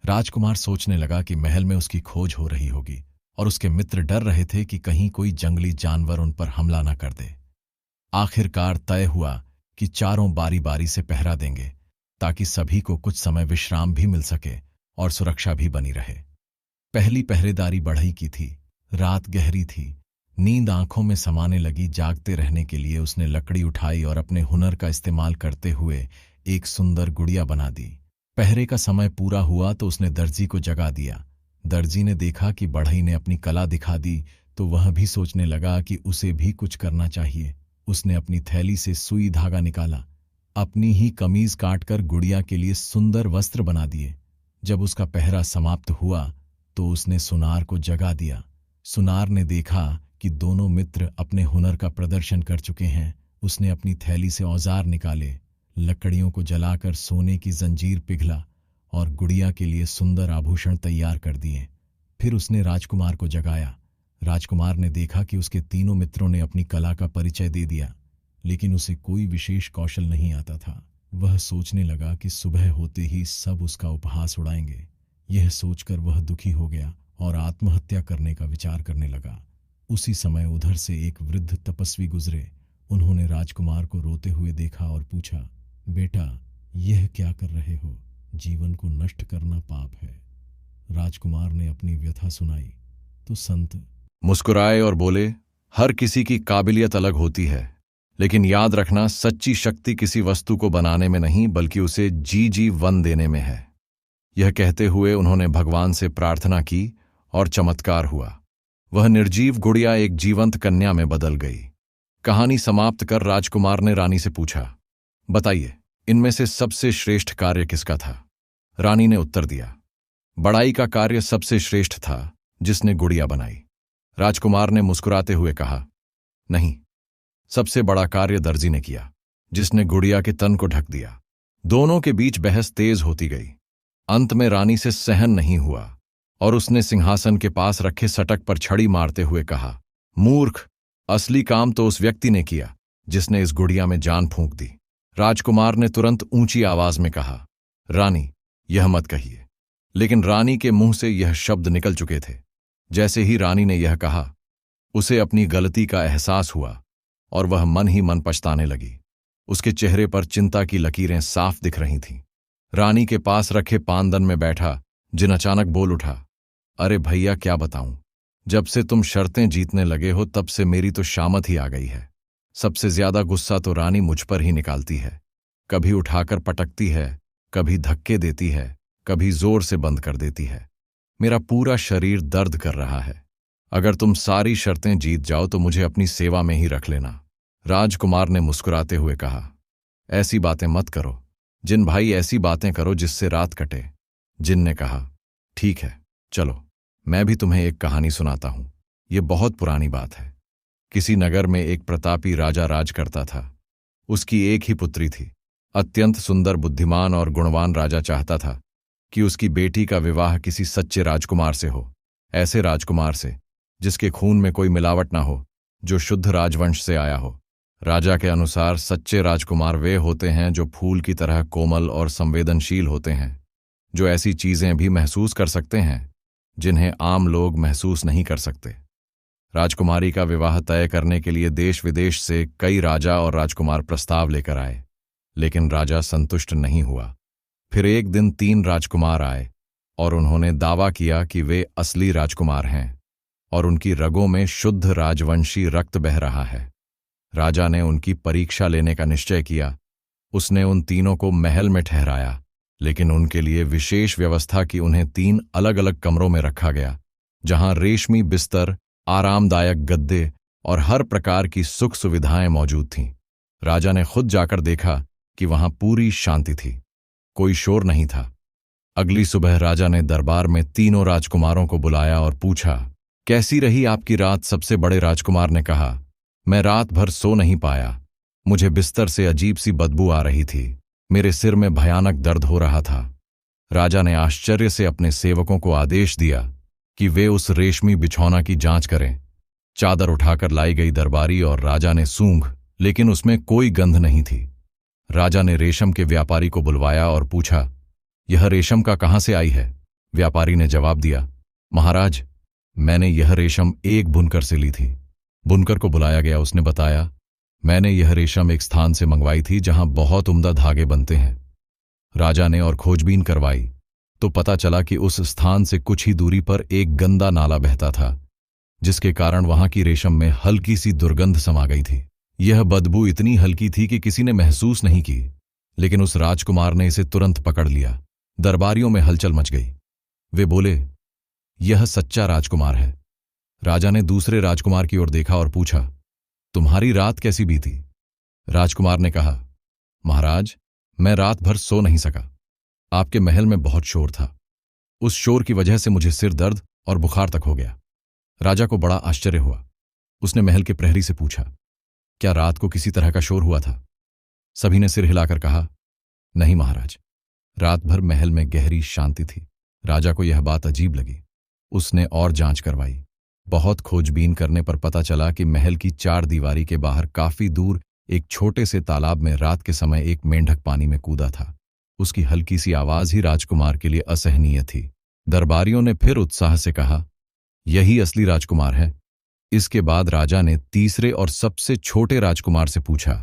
राजकुमार सोचने लगा कि महल में उसकी खोज हो रही होगी और उसके मित्र डर रहे थे कि कहीं कोई जंगली जानवर उन पर हमला न कर दे। आखिरकार तय हुआ कि चारों बारी बारी से पहरा देंगे ताकि सभी को कुछ समय विश्राम भी मिल सके और सुरक्षा भी बनी रहे। पहली पहरेदारी बढ़ई की थी। रात गहरी थी, नींद आंखों में समाने लगी। जागते रहने के लिए उसने लकड़ी उठाई और अपने हुनर का इस्तेमाल करते हुए एक सुंदर गुड़िया बना दी। पहरे का समय पूरा हुआ तो उसने दर्जी को जगा दिया। दर्जी ने देखा कि बढ़ई ने अपनी कला दिखा दी तो वह भी सोचने लगा कि उसे भी कुछ करना चाहिए। उसने अपनी थैली से सुई धागा निकाला, अपनी ही कमीज काटकर गुड़िया के लिए सुंदर वस्त्र बना दिए। जब उसका पहरा समाप्त हुआ तो उसने सुनार को जगा दिया। सुनार ने देखा कि दोनों मित्र अपने हुनर का प्रदर्शन कर चुके हैं। उसने अपनी थैली से औजार निकाले, लकड़ियों को जलाकर सोने की जंजीर पिघला और गुड़िया के लिए सुंदर आभूषण तैयार कर दिए। फिर उसने राजकुमार को जगाया। राजकुमार ने देखा कि उसके तीनों मित्रों ने अपनी कला का परिचय दे दिया। लेकिन उसे कोई विशेष कौशल नहीं आता था। वह सोचने लगा कि सुबह होते ही सब उसका उपहास उड़ाएंगे। यह सोचकर वह दुखी हो गया और आत्महत्या करने का विचार करने लगा। उसी समय उधर से एक वृद्ध तपस्वी गुजरे। उन्होंने राजकुमार को रोते हुए देखा और पूछा, बेटा, यह क्या कर रहे हो? जीवन को नष्ट करना पाप है। राजकुमार ने अपनी व्यथा सुनाई तो संत मुस्कुराए और बोले, हर किसी की काबिलियत अलग होती है, लेकिन याद रखना, सच्ची शक्ति किसी वस्तु को बनाने में नहीं बल्कि उसे जीवन देने में है। यह कहते हुए उन्होंने भगवान से प्रार्थना की और चमत्कार हुआ। वह निर्जीव गुड़िया एक जीवंत कन्या में बदल गई। कहानी समाप्त कर राजकुमार ने रानी से पूछा, बताइए, इनमें से सबसे श्रेष्ठ कार्य किसका था? रानी ने उत्तर दिया, बड़ाई का कार्य सबसे श्रेष्ठ था, जिसने गुड़िया बनाई। राजकुमार ने मुस्कुराते हुए कहा, नहीं, सबसे बड़ा कार्य दर्जी ने किया, जिसने गुड़िया के तन को ढक दिया। दोनों के बीच बहस तेज होती गई। अंत में रानी से सहन नहीं हुआ और उसने सिंहासन के पास रखे सटक पर छड़ी मारते हुए कहा, मूर्ख, असली काम तो उस व्यक्ति ने किया जिसने इस गुड़िया में जान फूंक दी। राजकुमार ने तुरंत ऊंची आवाज में कहा, रानी, यह मत कहिए। लेकिन रानी के मुंह से यह शब्द निकल चुके थे। जैसे ही रानी ने यह कहा, उसे अपनी गलती का एहसास हुआ और वह मन ही मन पछताने लगी। उसके चेहरे पर चिंता की लकीरें साफ दिख रही थीं। रानी के पास रखे पानदन में बैठा जिन अचानक बोल उठा, अरे भैया, क्या बताऊं, जब से तुम शर्तें जीतने लगे हो तब से मेरी तो शामत ही आ गई है। सबसे ज्यादा गुस्सा तो रानी मुझ पर ही निकालती है। कभी उठाकर पटकती है, कभी धक्के देती है, कभी जोर से बंद कर देती है। मेरा पूरा शरीर दर्द कर रहा है। अगर तुम सारी शर्तें जीत जाओ तो मुझे अपनी सेवा में ही रख लेना। राजकुमार ने मुस्कुराते हुए कहा, ऐसी बातें मत करो जिन भाई, ऐसी बातें करो जिससे रात कटे। जिन ने कहा, ठीक है, चलो, मैं भी तुम्हें एक कहानी सुनाता हूं। ये बहुत पुरानी बात है। किसी नगर में एक प्रतापी राजा राज करता था। उसकी एक ही पुत्री थी। अत्यंत सुंदर, बुद्धिमान और गुणवान राजा चाहता था कि उसकी बेटी का विवाह किसी सच्चे राजकुमार से हो। ऐसे राजकुमार से जिसके खून में कोई मिलावट ना हो, जो शुद्ध राजवंश से आया हो। राजा के अनुसार सच्चे राजकुमार वे होते हैं जो फूल की तरह कोमल और संवेदनशील होते हैं, जो ऐसी चीजें भी महसूस कर सकते हैं जिन्हें आम लोग महसूस नहीं कर सकते। राजकुमारी का विवाह तय करने के लिए देश विदेश से कई राजा और राजकुमार प्रस्ताव लेकर आए, लेकिन राजा संतुष्ट नहीं हुआ। फिर एक दिन 3 राजकुमार आए और उन्होंने दावा किया कि वे असली राजकुमार हैं और उनकी रगों में शुद्ध राजवंशी रक्त बह रहा है। राजा ने उनकी परीक्षा लेने का निश्चय किया। उसने उन तीनों को महल में ठहराया, लेकिन उनके लिए विशेष व्यवस्था की। उन्हें 3 अलग-अलग कमरों में रखा गया, जहां रेशमी बिस्तर, आरामदायक गद्दे और हर प्रकार की सुख सुविधाएं मौजूद थीं। राजा ने खुद जाकर देखा कि वहां पूरी शांति थी, कोई शोर नहीं था। अगली सुबह राजा ने दरबार में तीनों राजकुमारों को बुलाया और पूछा, कैसी रही आपकी रात? सबसे बड़े राजकुमार ने कहा, मैं रात भर सो नहीं पाया। मुझे बिस्तर से अजीब सी बदबू आ रही थी। मेरे सिर में भयानक दर्द हो रहा था। राजा ने आश्चर्य से अपने सेवकों को आदेश दिया कि वे उस रेशमी बिछौना की जांच करें। चादर उठाकर लाई गई दरबारी और राजा ने सूंघ, लेकिन उसमें कोई गंध नहीं थी। राजा ने रेशम के व्यापारी को बुलवाया और पूछा, यह रेशम का कहां से आई है? व्यापारी ने जवाब दिया, महाराज, मैंने यह रेशम एक बुनकर से ली थी। बुनकर को बुलाया गया। उसने बताया, मैंने यह रेशम एक स्थान से मंगवाई थी जहां बहुत उम्दा धागे बनते हैं। राजा ने और खोजबीन करवाई तो पता चला कि उस स्थान से कुछ ही दूरी पर एक गंदा नाला बहता था, जिसके कारण वहां की रेशम में हल्की सी दुर्गंध समा गई थी। यह बदबू इतनी हल्की थी कि किसी ने महसूस नहीं की, लेकिन उस राजकुमार ने इसे तुरंत पकड़ लिया। दरबारियों में हलचल मच गई। वे बोले, यह सच्चा राजकुमार है। राजा ने दूसरे राजकुमार की ओर देखा और पूछा, तुम्हारी रात कैसी बीती? राजकुमार ने कहा, महाराज, मैं रात भर सो नहीं सका। आपके महल में बहुत शोर था। उस शोर की वजह से मुझे सिर दर्द और बुखार तक हो गया। राजा को बड़ा आश्चर्य हुआ। उसने महल के प्रहरी से पूछा, क्या रात को किसी तरह का शोर हुआ था? सभी ने सिर हिलाकर कहा, नहीं महाराज, रात भर महल में गहरी शांति थी। राजा को यह बात अजीब लगी। उसने और जांच करवाई। बहुत खोजबीन करने पर पता चला कि महल की 4 दीवारी के बाहर काफी दूर एक छोटे से तालाब में रात के समय एक मेंढक पानी में कूदा था। उसकी हल्की सी आवाज ही राजकुमार के लिए असहनीय थी। दरबारियों ने फिर उत्साह से कहा, यही असली राजकुमार है। इसके बाद राजा ने तीसरे और सबसे छोटे राजकुमार से पूछा,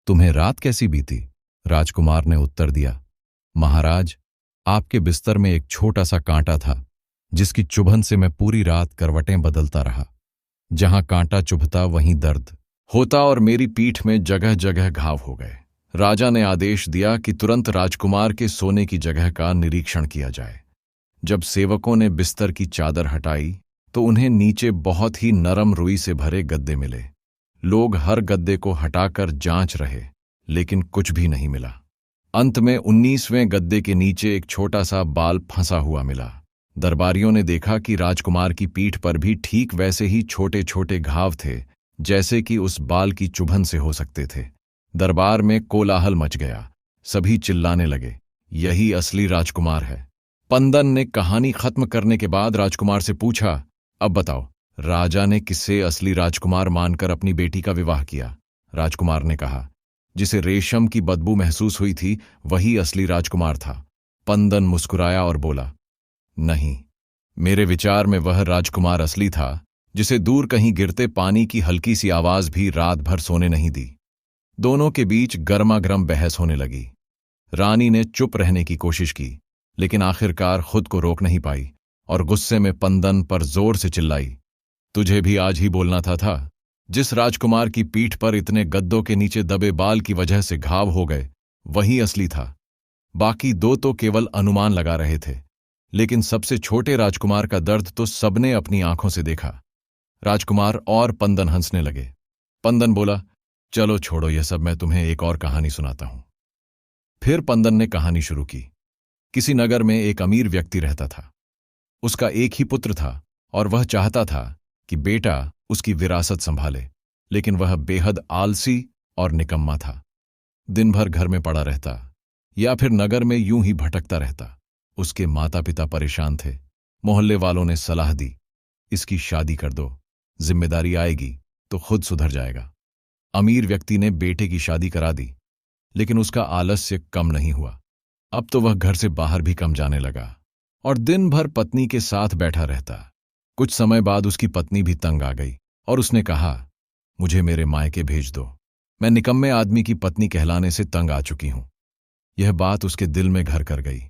तुम्हें रात कैसी बीती? राजकुमार ने उत्तर दिया, महाराज, आपके बिस्तर में एक छोटा सा कांटा था, जिसकी चुभन से मैं पूरी रात करवटें बदलता रहा। जहां कांटा चुभता वहीं दर्द होता और मेरी पीठ में जगह जगह घाव हो गए। राजा ने आदेश दिया कि तुरंत राजकुमार के सोने की जगह का निरीक्षण किया जाए। जब सेवकों ने बिस्तर की चादर हटाई तो उन्हें नीचे बहुत ही नरम रुई से भरे गद्दे मिले। लोग हर गद्दे को हटाकर जांच रहे, लेकिन कुछ भी नहीं मिला। अंत में 19वें गद्दे के नीचे एक छोटा सा बाल फंसा हुआ मिला। दरबारियों ने देखा कि राजकुमार की पीठ पर भी ठीक वैसे ही छोटे छोटे घाव थे, जैसे कि उस बाल की चुभन से हो सकते थे। दरबार में कोलाहल मच गया। सभी चिल्लाने लगे, यही असली राजकुमार है। पंदन ने कहानी खत्म करने के बाद राजकुमार से पूछा, अब बताओ, राजा ने किससे असली राजकुमार मानकर अपनी बेटी का विवाह किया? राजकुमार ने कहा, जिसे रेशम की बदबू महसूस हुई थी वही असली राजकुमार था। पंदन मुस्कुराया और बोला, नहीं, मेरे विचार में वह राजकुमार असली था जिसे दूर कहीं गिरते पानी की हल्की सी आवाज भी रात भर सोने नहीं दी। दोनों के बीच गर्मागर्म बहस होने लगी। रानी ने चुप रहने की कोशिश की, लेकिन आखिरकार खुद को रोक नहीं पाई और गुस्से में पंदन पर जोर से चिल्लाई, तुझे भी आज ही बोलना था। जिस राजकुमार की पीठ पर इतने गद्दों के नीचे दबे बाल की वजह से घाव हो गए, वही असली था। बाकी दो तो केवल अनुमान लगा रहे थे, लेकिन सबसे छोटे राजकुमार का दर्द तो सबने अपनी आंखों से देखा। राजकुमार और पंदन हंसने लगे। पंदन बोला, चलो छोड़ो यह सब, मैं तुम्हें एक और कहानी सुनाता हूं। फिर पंदन ने कहानी शुरू की। किसी नगर में एक अमीर व्यक्ति रहता था। उसका एक ही पुत्र था और वह चाहता था कि बेटा उसकी विरासत संभाले, लेकिन वह बेहद आलसी और निकम्मा था। दिन भर घर में पड़ा रहता या फिर नगर में यूं ही भटकता रहता। उसके माता पिता परेशान थे। मोहल्ले वालों ने सलाह दी, इसकी शादी कर दो, जिम्मेदारी आएगी तो खुद सुधर जाएगा। अमीर व्यक्ति ने बेटे की शादी करा दी, लेकिन उसका आलस्य कम नहीं हुआ। अब तो वह घर से बाहर भी कम जाने लगा और दिन भर पत्नी के साथ बैठा रहता। कुछ समय बाद उसकी पत्नी भी तंग आ गई और उसने कहा, मुझे मेरे मायके भेज दो, मैं निकम्मे आदमी की पत्नी कहलाने से तंग आ चुकी हूं। यह बात उसके दिल में घर कर गई।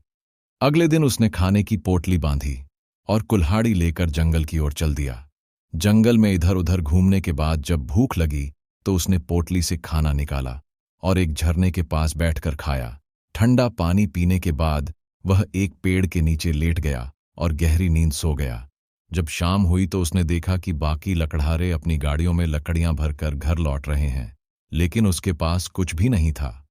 अगले दिन उसने खाने की पोटली बांधी और कुल्हाड़ी लेकर जंगल की ओर चल दिया। जंगल में इधर उधर घूमने के बाद जब भूख लगी तो उसने पोटली से खाना निकाला और एक झरने के पास बैठकर खाया। ठंडा पानी पीने के बाद वह एक पेड़ के नीचे लेट गया और गहरी नींद सो गया। जब शाम हुई तो उसने देखा कि बाकी लकड़हारे अपनी गाड़ियों में लकड़ियां भरकर घर लौट रहे हैं, लेकिन उसके पास कुछ भी नहीं था।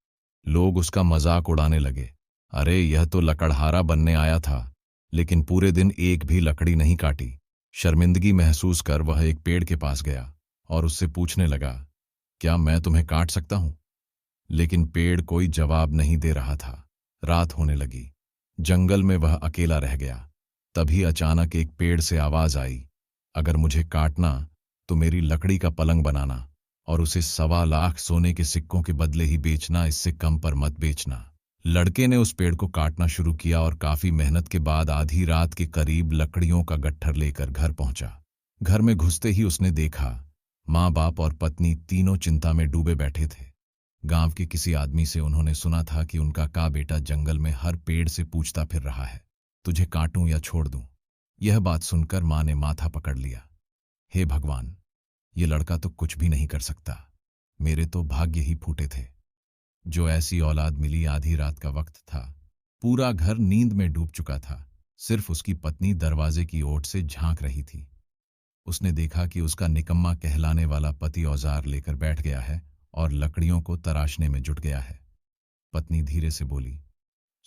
लोग उसका मजाक उड़ाने लगे, अरे यह तो लकड़हारा बनने आया था, लेकिन पूरे दिन एक भी लकड़ी नहीं काटी। शर्मिंदगी महसूस कर वह एक पेड़ के पास गया और उससे पूछने लगा, क्या मैं तुम्हें काट सकता हूं? लेकिन पेड़ कोई जवाब नहीं दे रहा था। रात होने लगी। जंगल में वह अकेला रह गया। तभी अचानक एक पेड़ से आवाज आई, अगर मुझे काटना तो मेरी लकड़ी का पलंग बनाना और उसे 1.25 लाख सोने के सिक्कों के बदले ही बेचना, इससे कम पर मत बेचना। लड़के ने उस पेड़ को काटना शुरू किया और काफी मेहनत के बाद आधी रात के करीब लकड़ियों का गट्ठर लेकर घर पहुंचा। घर में घुसते ही उसने देखा, माँ बाप और पत्नी तीनों चिंता में डूबे बैठे थे। गांव के किसी आदमी से उन्होंने सुना था कि उनका का बेटा जंगल में हर पेड़ से पूछता फिर रहा है, तुझे काटूं या छोड़ दूं? यह बात सुनकर मां ने माथा पकड़ लिया। हे भगवान, ये लड़का तो कुछ भी नहीं कर सकता। मेरे तो भाग्य ही फूटे थे जो ऐसी औलाद मिली। आधी रात का वक्त था। पूरा घर नींद में डूब चुका था। सिर्फ उसकी पत्नी दरवाजे की ओट से झांक रही थी। उसने देखा कि उसका निकम्मा कहलाने वाला पति औजार लेकर बैठ गया है और लकड़ियों को तराशने में जुट गया है। पत्नी धीरे से बोली,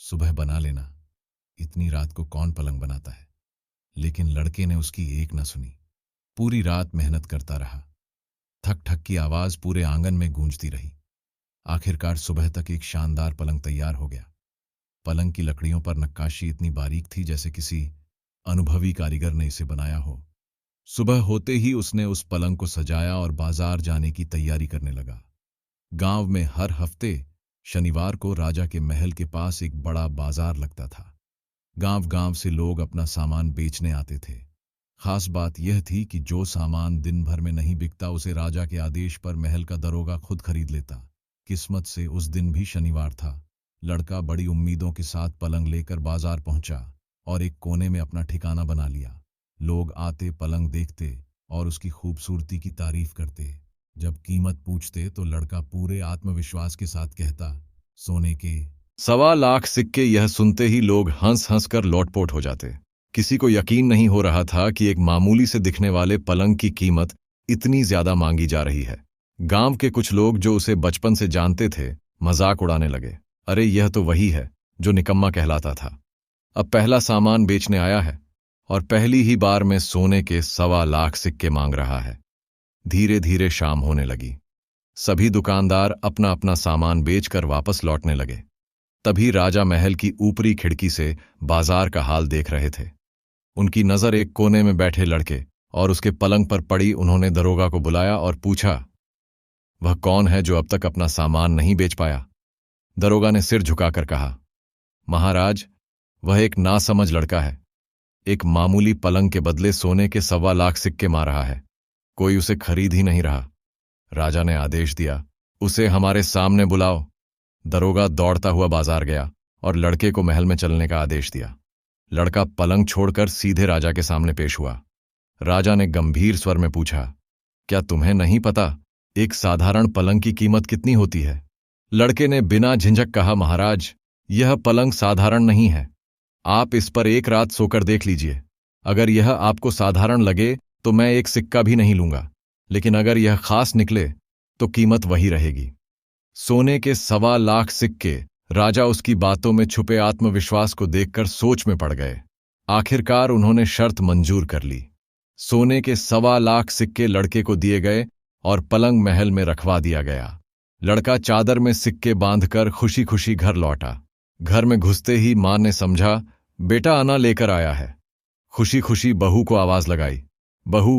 सुबह बना लेना, इतनी रात को कौन पलंग बनाता है? लेकिन लड़के ने उसकी एक न सुनी। पूरी रात मेहनत करता रहा। थक थक की आवाज पूरे आंगन में गूंजती रही। आखिरकार सुबह तक एक शानदार पलंग तैयार हो गया। पलंग की लकड़ियों पर नक्काशी इतनी बारीक थी जैसे किसी अनुभवी कारीगर ने इसे बनाया हो। सुबह होते ही उसने उस पलंग को सजाया और बाजार जाने की तैयारी करने लगा। गांव में हर हफ्ते शनिवार को राजा के महल के पास एक बड़ा बाजार लगता था। गांव गांव से लोग अपना सामान बेचने आते थे। खास बात यह थी कि जो सामान दिन भर में नहीं बिकता उसे राजा के आदेश पर महल का दरोगा खुद खरीद लेता। किस्मत से उस दिन भी शनिवार था। लड़का बड़ी उम्मीदों के साथ पलंग लेकर बाजार पहुंचा और एक कोने में अपना ठिकाना बना लिया। लोग आते, पलंग देखते और उसकी खूबसूरती की तारीफ करते। जब कीमत पूछते तो लड़का पूरे आत्मविश्वास के साथ कहता, सोने के 1.25 लाख सिक्के। यह सुनते ही लोग हंस हंस कर लोटपोट हो जाते। किसी को यकीन नहीं हो रहा था कि एक मामूली से दिखने वाले पलंग की कीमत इतनी ज्यादा मांगी जा रही है। गांव के कुछ लोग जो उसे बचपन से जानते थे मजाक उड़ाने लगे। अरे यह तो वही है जो निकम्मा कहलाता था। अब पहला सामान बेचने आया है और पहली ही बार में सोने के 1.25 लाख सिक्के मांग रहा है। धीरे धीरे शाम होने लगी। सभी दुकानदार अपना अपना सामान बेचकर वापस लौटने लगे। तभी राजा महल की ऊपरी खिड़की से बाजार का हाल देख रहे थे। उनकी नजर एक कोने में बैठे लड़के और उसके पलंग पर पड़ी। उन्होंने दरोगा को बुलाया और पूछा, वह कौन है जो अब तक अपना सामान नहीं बेच पाया? दरोगा ने सिर झुकाकर कहा, महाराज, वह एक नासमझ लड़का है। एक मामूली पलंग के बदले सोने के 1.25 लाख सिक्के मार रहा है। कोई उसे खरीद ही नहीं रहा। राजा ने आदेश दिया, उसे हमारे सामने बुलाओ। दरोगा दौड़ता हुआ बाजार गया और लड़के को महल में चलने का आदेश दिया। लड़का पलंग छोड़कर सीधे राजा के सामने पेश हुआ। राजा ने गंभीर स्वर में पूछा, क्या तुम्हें नहीं पता एक साधारण पलंग की कीमत कितनी होती है? लड़के ने बिना झिझक कहा, महाराज, यह पलंग साधारण नहीं है। आप इस पर एक रात सोकर देख लीजिए। अगर यह आपको साधारण लगे तो मैं एक सिक्का भी नहीं लूंगा, लेकिन अगर यह खास निकले तो कीमत वही रहेगी। सोने के 1.25 लाख सिक्के। राजा उसकी बातों में छुपे आत्मविश्वास को देखकर सोच में पड़ गए। आखिरकार उन्होंने शर्त मंजूर कर ली। सोने के 1.25 लाख सिक्के लड़के को दिए गए और पलंग महल में रखवा दिया गया। लड़का चादर में सिक्के बांधकर खुशी खुशी घर लौटा। घर में घुसते ही मां ने समझा, बेटा अना लेकर आया है। खुशी खुशी बहू को आवाज लगाई, बहू,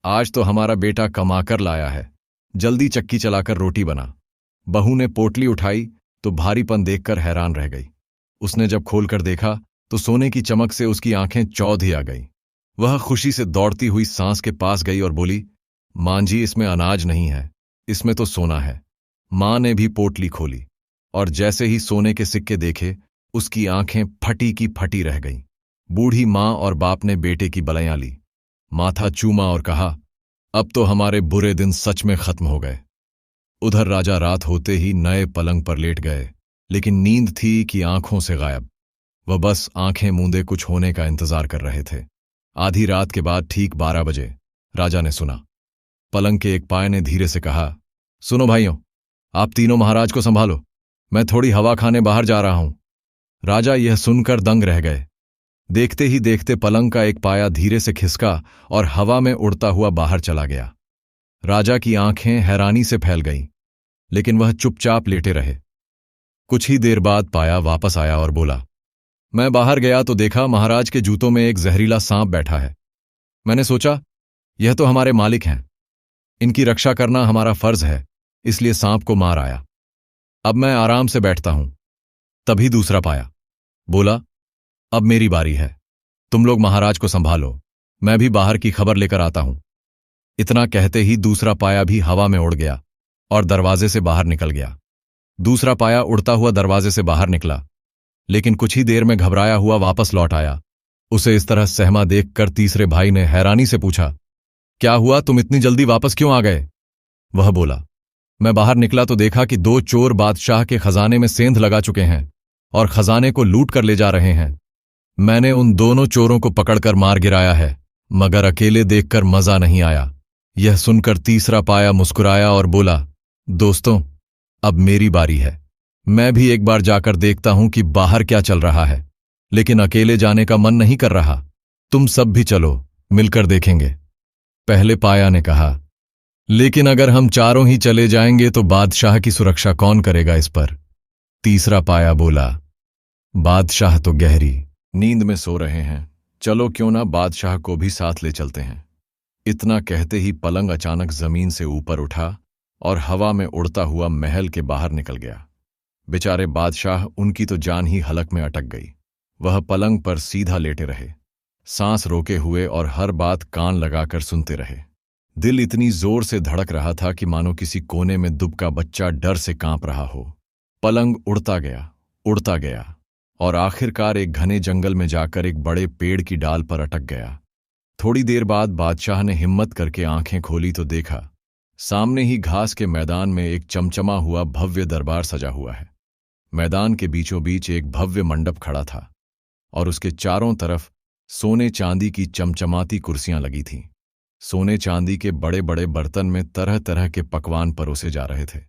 आज तो हमारा बेटा कमाकर लाया है, जल्दी चक्की चलाकर रोटी बना। बहू ने पोटली उठाई तो भारीपन देखकर हैरान रह गई। उसने जब खोलकर देखा तो सोने की चमक से उसकी आंखें चौंधी आ गईं। वह खुशी से दौड़ती हुई सांस के पास गई और बोली, मां जी, इसमें अनाज नहीं है, इसमें तो सोना है। मां ने भी पोटली खोली और जैसे ही सोने के सिक्के देखे उसकी आंखें फटी की फटी रह गईं। बूढ़ी मां और बाप ने बेटे की बलैयां ली, माथा चूमा और कहा, अब तो हमारे बुरे दिन सच में खत्म हो गए। उधर राजा रात होते ही नए पलंग पर लेट गए, लेकिन नींद थी कि आंखों से गायब। वह बस आंखें मूंदे कुछ होने का इंतजार कर रहे थे। आधी रात के बाद ठीक 12 बजे राजा ने सुना। पलंग के एक पाए ने धीरे से कहा, सुनो भाइयों, आप तीनों महाराज को संभालो, मैं थोड़ी हवा खाने बाहर जा रहा हूं। राजा यह सुनकर दंग रह गए। देखते ही देखते पलंग का एक पाया धीरे से खिसका और हवा में उड़ता हुआ बाहर चला गया। राजा की आंखें हैरानी से फैल गईं, लेकिन वह चुपचाप लेटे रहे। कुछ ही देर बाद पाया वापस आया और बोला, मैं बाहर गया तो देखा महाराज के जूतों में एक जहरीला सांप बैठा है। मैंने सोचा, यह तो हमारे मालिक हैं, इनकी रक्षा करना हमारा फर्ज है, इसलिए सांप को मार आया। अब मैं आराम से बैठता हूं। तभी दूसरा पाया बोला, अब मेरी बारी है, तुम लोग महाराज को संभालो, मैं भी बाहर की खबर लेकर आता हूं। इतना कहते ही दूसरा पाया भी हवा में उड़ गया और दरवाजे से बाहर निकल गया। दूसरा पाया उड़ता हुआ दरवाजे से बाहर निकला, लेकिन कुछ ही देर में घबराया हुआ वापस लौट आया। उसे इस तरह सहमा देखकर तीसरे भाई ने हैरानी से पूछा, क्या हुआ, तुम इतनी जल्दी वापस क्यों आ गए? वह बोला, मैं बाहर निकला तो देखा कि 2 चोर बादशाह के खजाने में सेंध लगा चुके हैं और खजाने को लूट कर ले जा रहे हैं। मैंने उन दोनों चोरों को पकड़कर मार गिराया है, मगर अकेले देखकर मजा नहीं आया। यह सुनकर तीसरा पाया मुस्कुराया और बोला, दोस्तों, अब मेरी बारी है, मैं भी एक बार जाकर देखता हूं कि बाहर क्या चल रहा है, लेकिन अकेले जाने का मन नहीं कर रहा, तुम सब भी चलो, मिलकर देखेंगे। पहले पाया ने कहा, लेकिन अगर हम चारों ही चले जाएंगे तो बादशाह की सुरक्षा कौन करेगा इस पर? तीसरा पाया बोला, बादशाह तो गहरी नींद में सो रहे हैं, चलो क्यों ना बादशाह को भी साथ ले चलते हैं। इतना कहते ही पलंग अचानक जमीन से ऊपर उठा और हवा में उड़ता हुआ महल के बाहर निकल गया। बेचारे बादशाह, उनकी तो जान ही हलक में अटक गई। वह पलंग पर सीधा लेटे रहे, सांस रोके हुए और हर बात कान लगाकर सुनते रहे। दिल इतनी जोर से धड़क रहा था कि मानो किसी कोने में दुबका बच्चा डर से कांप रहा हो। पलंग उड़ता गया और आखिरकार एक घने जंगल में जाकर एक बड़े पेड़ की डाल पर अटक गया। थोड़ी देर बाद बादशाह ने हिम्मत करके आंखें खोली तो देखा, सामने ही घास के मैदान में एक चमचमा हुआ भव्य दरबार सजा हुआ है। मैदान के बीचों बीच एक भव्य मंडप खड़ा था और उसके चारों तरफ सोने चांदी की चमचमाती कुर्सियां लगी थीं। सोने चांदी के बड़े बड़े बर्तन में तरह तरह के पकवान परोसे जा रहे थे।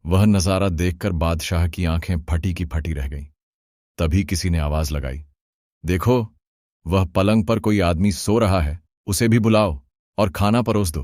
वह नजारा देखकर बादशाह की आंखें फटी की फटी रह गईं। तभी किसी ने आवाज लगाई, देखो, वह पलंग पर कोई आदमी सो रहा है, उसे भी बुलाओ और खाना परोस दो।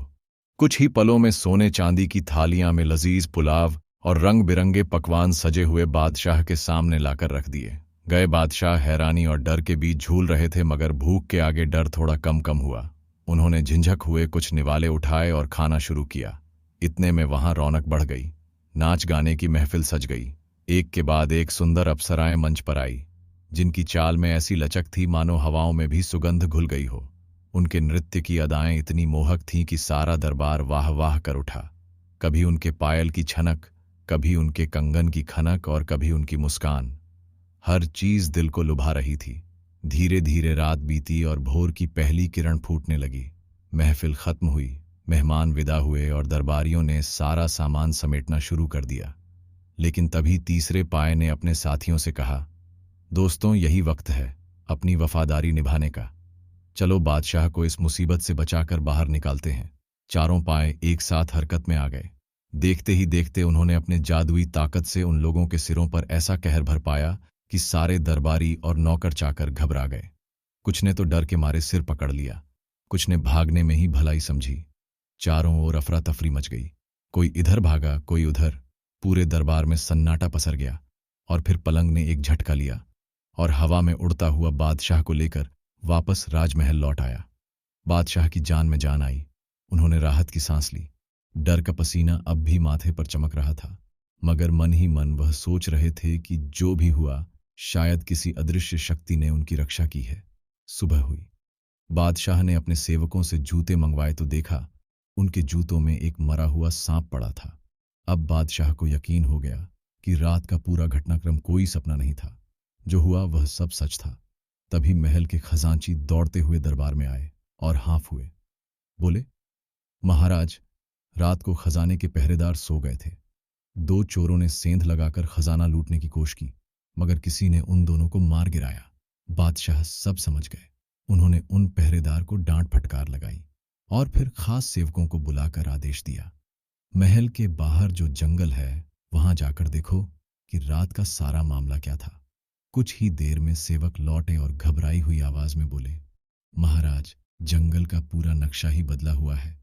कुछ ही पलों में सोने चांदी की थालियां में लजीज पुलाव और रंग बिरंगे पकवान सजे हुए बादशाह के सामने लाकर रख दिए गए। बादशाह हैरानी और डर के बीच झूल रहे थे, मगर भूख के आगे डर थोड़ा कम कम हुआ। उन्होंने झिंझक हुए कुछ निवाले उठाए और खाना शुरू किया। इतने में वहां रौनक बढ़ गई, नाच गाने की महफिल सज गई। एक के बाद एक सुंदर अप्सराएं मंच पर आई, जिनकी चाल में ऐसी लचक थी मानो हवाओं में भी सुगंध घुल गई हो। उनके नृत्य की अदाएं इतनी मोहक थीं कि सारा दरबार वाह वाह कर उठा। कभी उनके पायल की छनक, कभी उनके कंगन की खनक और कभी उनकी मुस्कान, हर चीज दिल को लुभा रही थी। धीरे धीरे रात बीती और भोर की पहली किरण फूटने लगी। महफिल खत्म हुई, मेहमान विदा हुए और दरबारियों ने सारा सामान समेटना शुरू कर दिया। लेकिन तभी तीसरे पाए ने अपने साथियों से कहा, दोस्तों, यही वक्त है अपनी वफादारी निभाने का। चलो बादशाह को इस मुसीबत से बचाकर बाहर निकालते हैं। चारों पाए एक साथ हरकत में आ गए। देखते ही देखते उन्होंने अपने जादुई ताकत से उन लोगों के सिरों पर ऐसा कहर भर पाया कि सारे दरबारी और नौकर चाकर घबरा गए। कुछ ने तो डर के मारे सिर पकड़ लिया, कुछ ने भागने में ही भलाई समझी। चारों ओर अफरा तफरी मच गई, कोई इधर भागा, कोई उधर। पूरे दरबार में सन्नाटा पसर गया और फिर पलंग ने एक झटका लिया और हवा में उड़ता हुआ बादशाह को लेकर वापस राजमहल लौट आया। बादशाह की जान में जान आई। उन्होंने राहत की सांस ली। डर का पसीना अब भी माथे पर चमक रहा था, मगर मन ही मन वह सोच रहे थे कि जो भी हुआ, शायद किसी अदृश्य शक्ति ने उनकी रक्षा की है। सुबह हुई। बादशाह ने अपने सेवकों से जूते मंगवाए तो देखा, उनके जूतों में एक मरा हुआ सांप पड़ा था। अब बादशाह को यकीन हो गया कि रात का पूरा घटनाक्रम कोई सपना नहीं था। जो हुआ वह सब सच था। तभी महल के खजांची दौड़ते हुए दरबार में आए और हाँफ हुए। बोले, महाराज, रात को खजाने के पहरेदार सो गए थे। 2 चोरों ने सेंध लगाकर खजाना लूटने की कोशिश की, मगर किसी ने उन दोनों को मार गिराया। बादशाह सब समझ गए। उन्होंने उन पहरेदार को डांट फटकार लगाई और फिर खास सेवकों को बुलाकर आदेश दिया, महल के बाहर जो जंगल है वहां जाकर देखो कि रात का सारा मामला क्या था। कुछ ही देर में सेवक लौटे और घबराई हुई आवाज में बोले, महाराज, जंगल का पूरा नक्शा ही बदला हुआ है।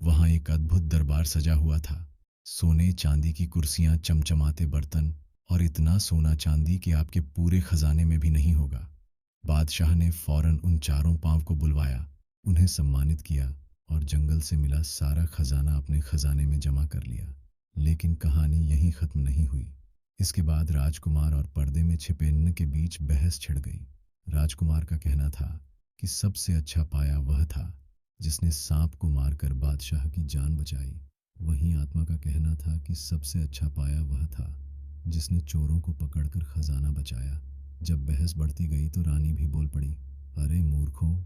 वहां एक अद्भुत दरबार सजा हुआ था। सोने चांदी की कुर्सियां, चमचमाते बर्तन और इतना सोना चांदी कि आपके पूरे खजाने में भी नहीं होगा। बादशाह ने फौरन उन चारों पांव को बुलवाया, उन्हें सम्मानित किया और जंगल से मिला सारा खजाना अपने खजाने में जमा कर लिया। लेकिन कहानी यहीं खत्म नहीं हुई। इसके बाद राजकुमार और पर्दे में छिपे नन्न के बीच बहस छिड़ गई। राजकुमार का कहना था कि सबसे अच्छा पाया वह था जिसने सांप को मारकर बादशाह की जान बचाई। वहीं आत्मा का कहना था कि सबसे अच्छा पाया वह था जिसने चोरों को पकड़कर खजाना बचाया। जब बहस बढ़ती गई तो रानी भी बोल पड़ी, अरे मूर्खों,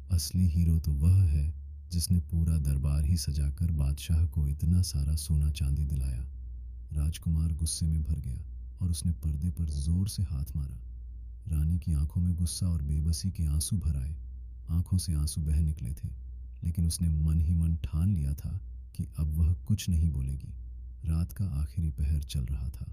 असली हीरो तो वह है जिसने पूरा दरबार ही सजाकर बादशाह को इतना सारा सोना चांदी दिलाया। राजकुमार गुस्से में भर गया और उसने पर्दे पर जोर से हाथ मारा। रानी की आंखों में गुस्सा और बेबसी के आंसू भर आए। आंखों से आंसू बह निकले थे, लेकिन उसने मन ही मन ठान लिया था कि अब वह कुछ नहीं बोलेगी। रात का आखिरी पहर चल रहा था।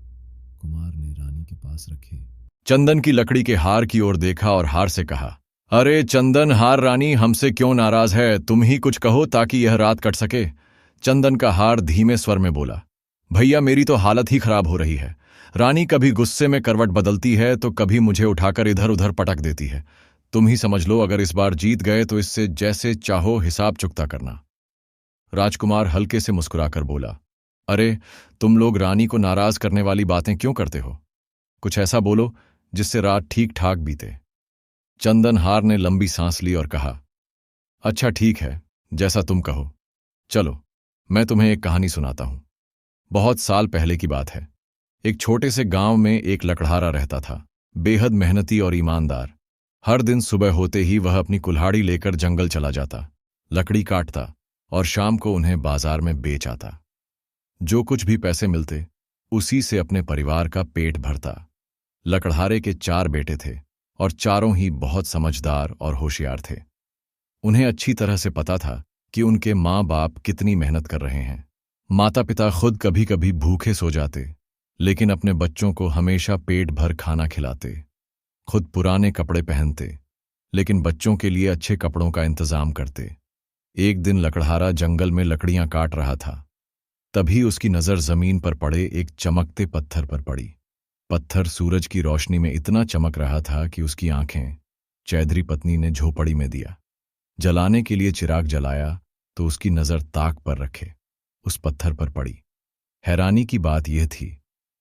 कुमार ने रानी के पास रखे चंदन की लकड़ी के हार की ओर देखा और हार से कहा, अरे चंदन हार रानी हमसे क्यों नाराज है? तुम ही कुछ कहो ताकि यह रात कट सके। चंदन का हार धीमे स्वर में बोला, भैया मेरी तो हालत ही खराब हो रही है। रानी कभी गुस्से में करवट बदलती है तो कभी मुझे उठाकर इधर उधर पटक देती है। तुम ही समझ लो, अगर इस बार जीत गए तो इससे जैसे चाहो हिसाब चुकता करना। राजकुमार हल्के से मुस्कुराकर बोला, अरे, तुम लोग रानी को नाराज करने वाली बातें क्यों करते हो? कुछ ऐसा बोलो जिससे रात ठीक ठाक बीते। चंदनहार ने लंबी सांस ली और कहा, अच्छा ठीक है, जैसा तुम कहो। चलो, मैं तुम्हें एक कहानी सुनाता हूं। बहुत साल पहले की बात है। एक छोटे से गांव में एक लकड़हारा रहता था, बेहद मेहनती और ईमानदार। हर दिन सुबह होते ही वह अपनी कुल्हाड़ी लेकर जंगल चला जाता, लकड़ी काटता और शाम को उन्हें बाजार में बेच आता। जो कुछ भी पैसे मिलते, उसी से अपने परिवार का पेट भरता। लकड़हारे के 4 बेटे थे और चारों ही बहुत समझदार और होशियार थे। उन्हें अच्छी तरह से पता था कि उनके माँ बाप कितनी मेहनत कर रहे हैं। माता पिता खुद कभी कभी भूखे सो जाते, लेकिन अपने बच्चों को हमेशा पेट भर खाना खिलाते। खुद पुराने कपड़े पहनते, लेकिन बच्चों के लिए अच्छे कपड़ों का इंतजाम करते। एक दिन लकड़हारा जंगल में लकड़ियां काट रहा था। तभी उसकी नजर जमीन पर पड़े एक चमकते पत्थर पर पड़ी। पत्थर सूरज की रोशनी में इतना चमक रहा था कि उसकी आंखें चौधरी पत्नी ने झोपड़ी में दिया जलाने के लिए चिराग जलाया तो उसकी नजर ताक पर रखे उस पत्थर पर पड़ी। हैरानी की बात यह थी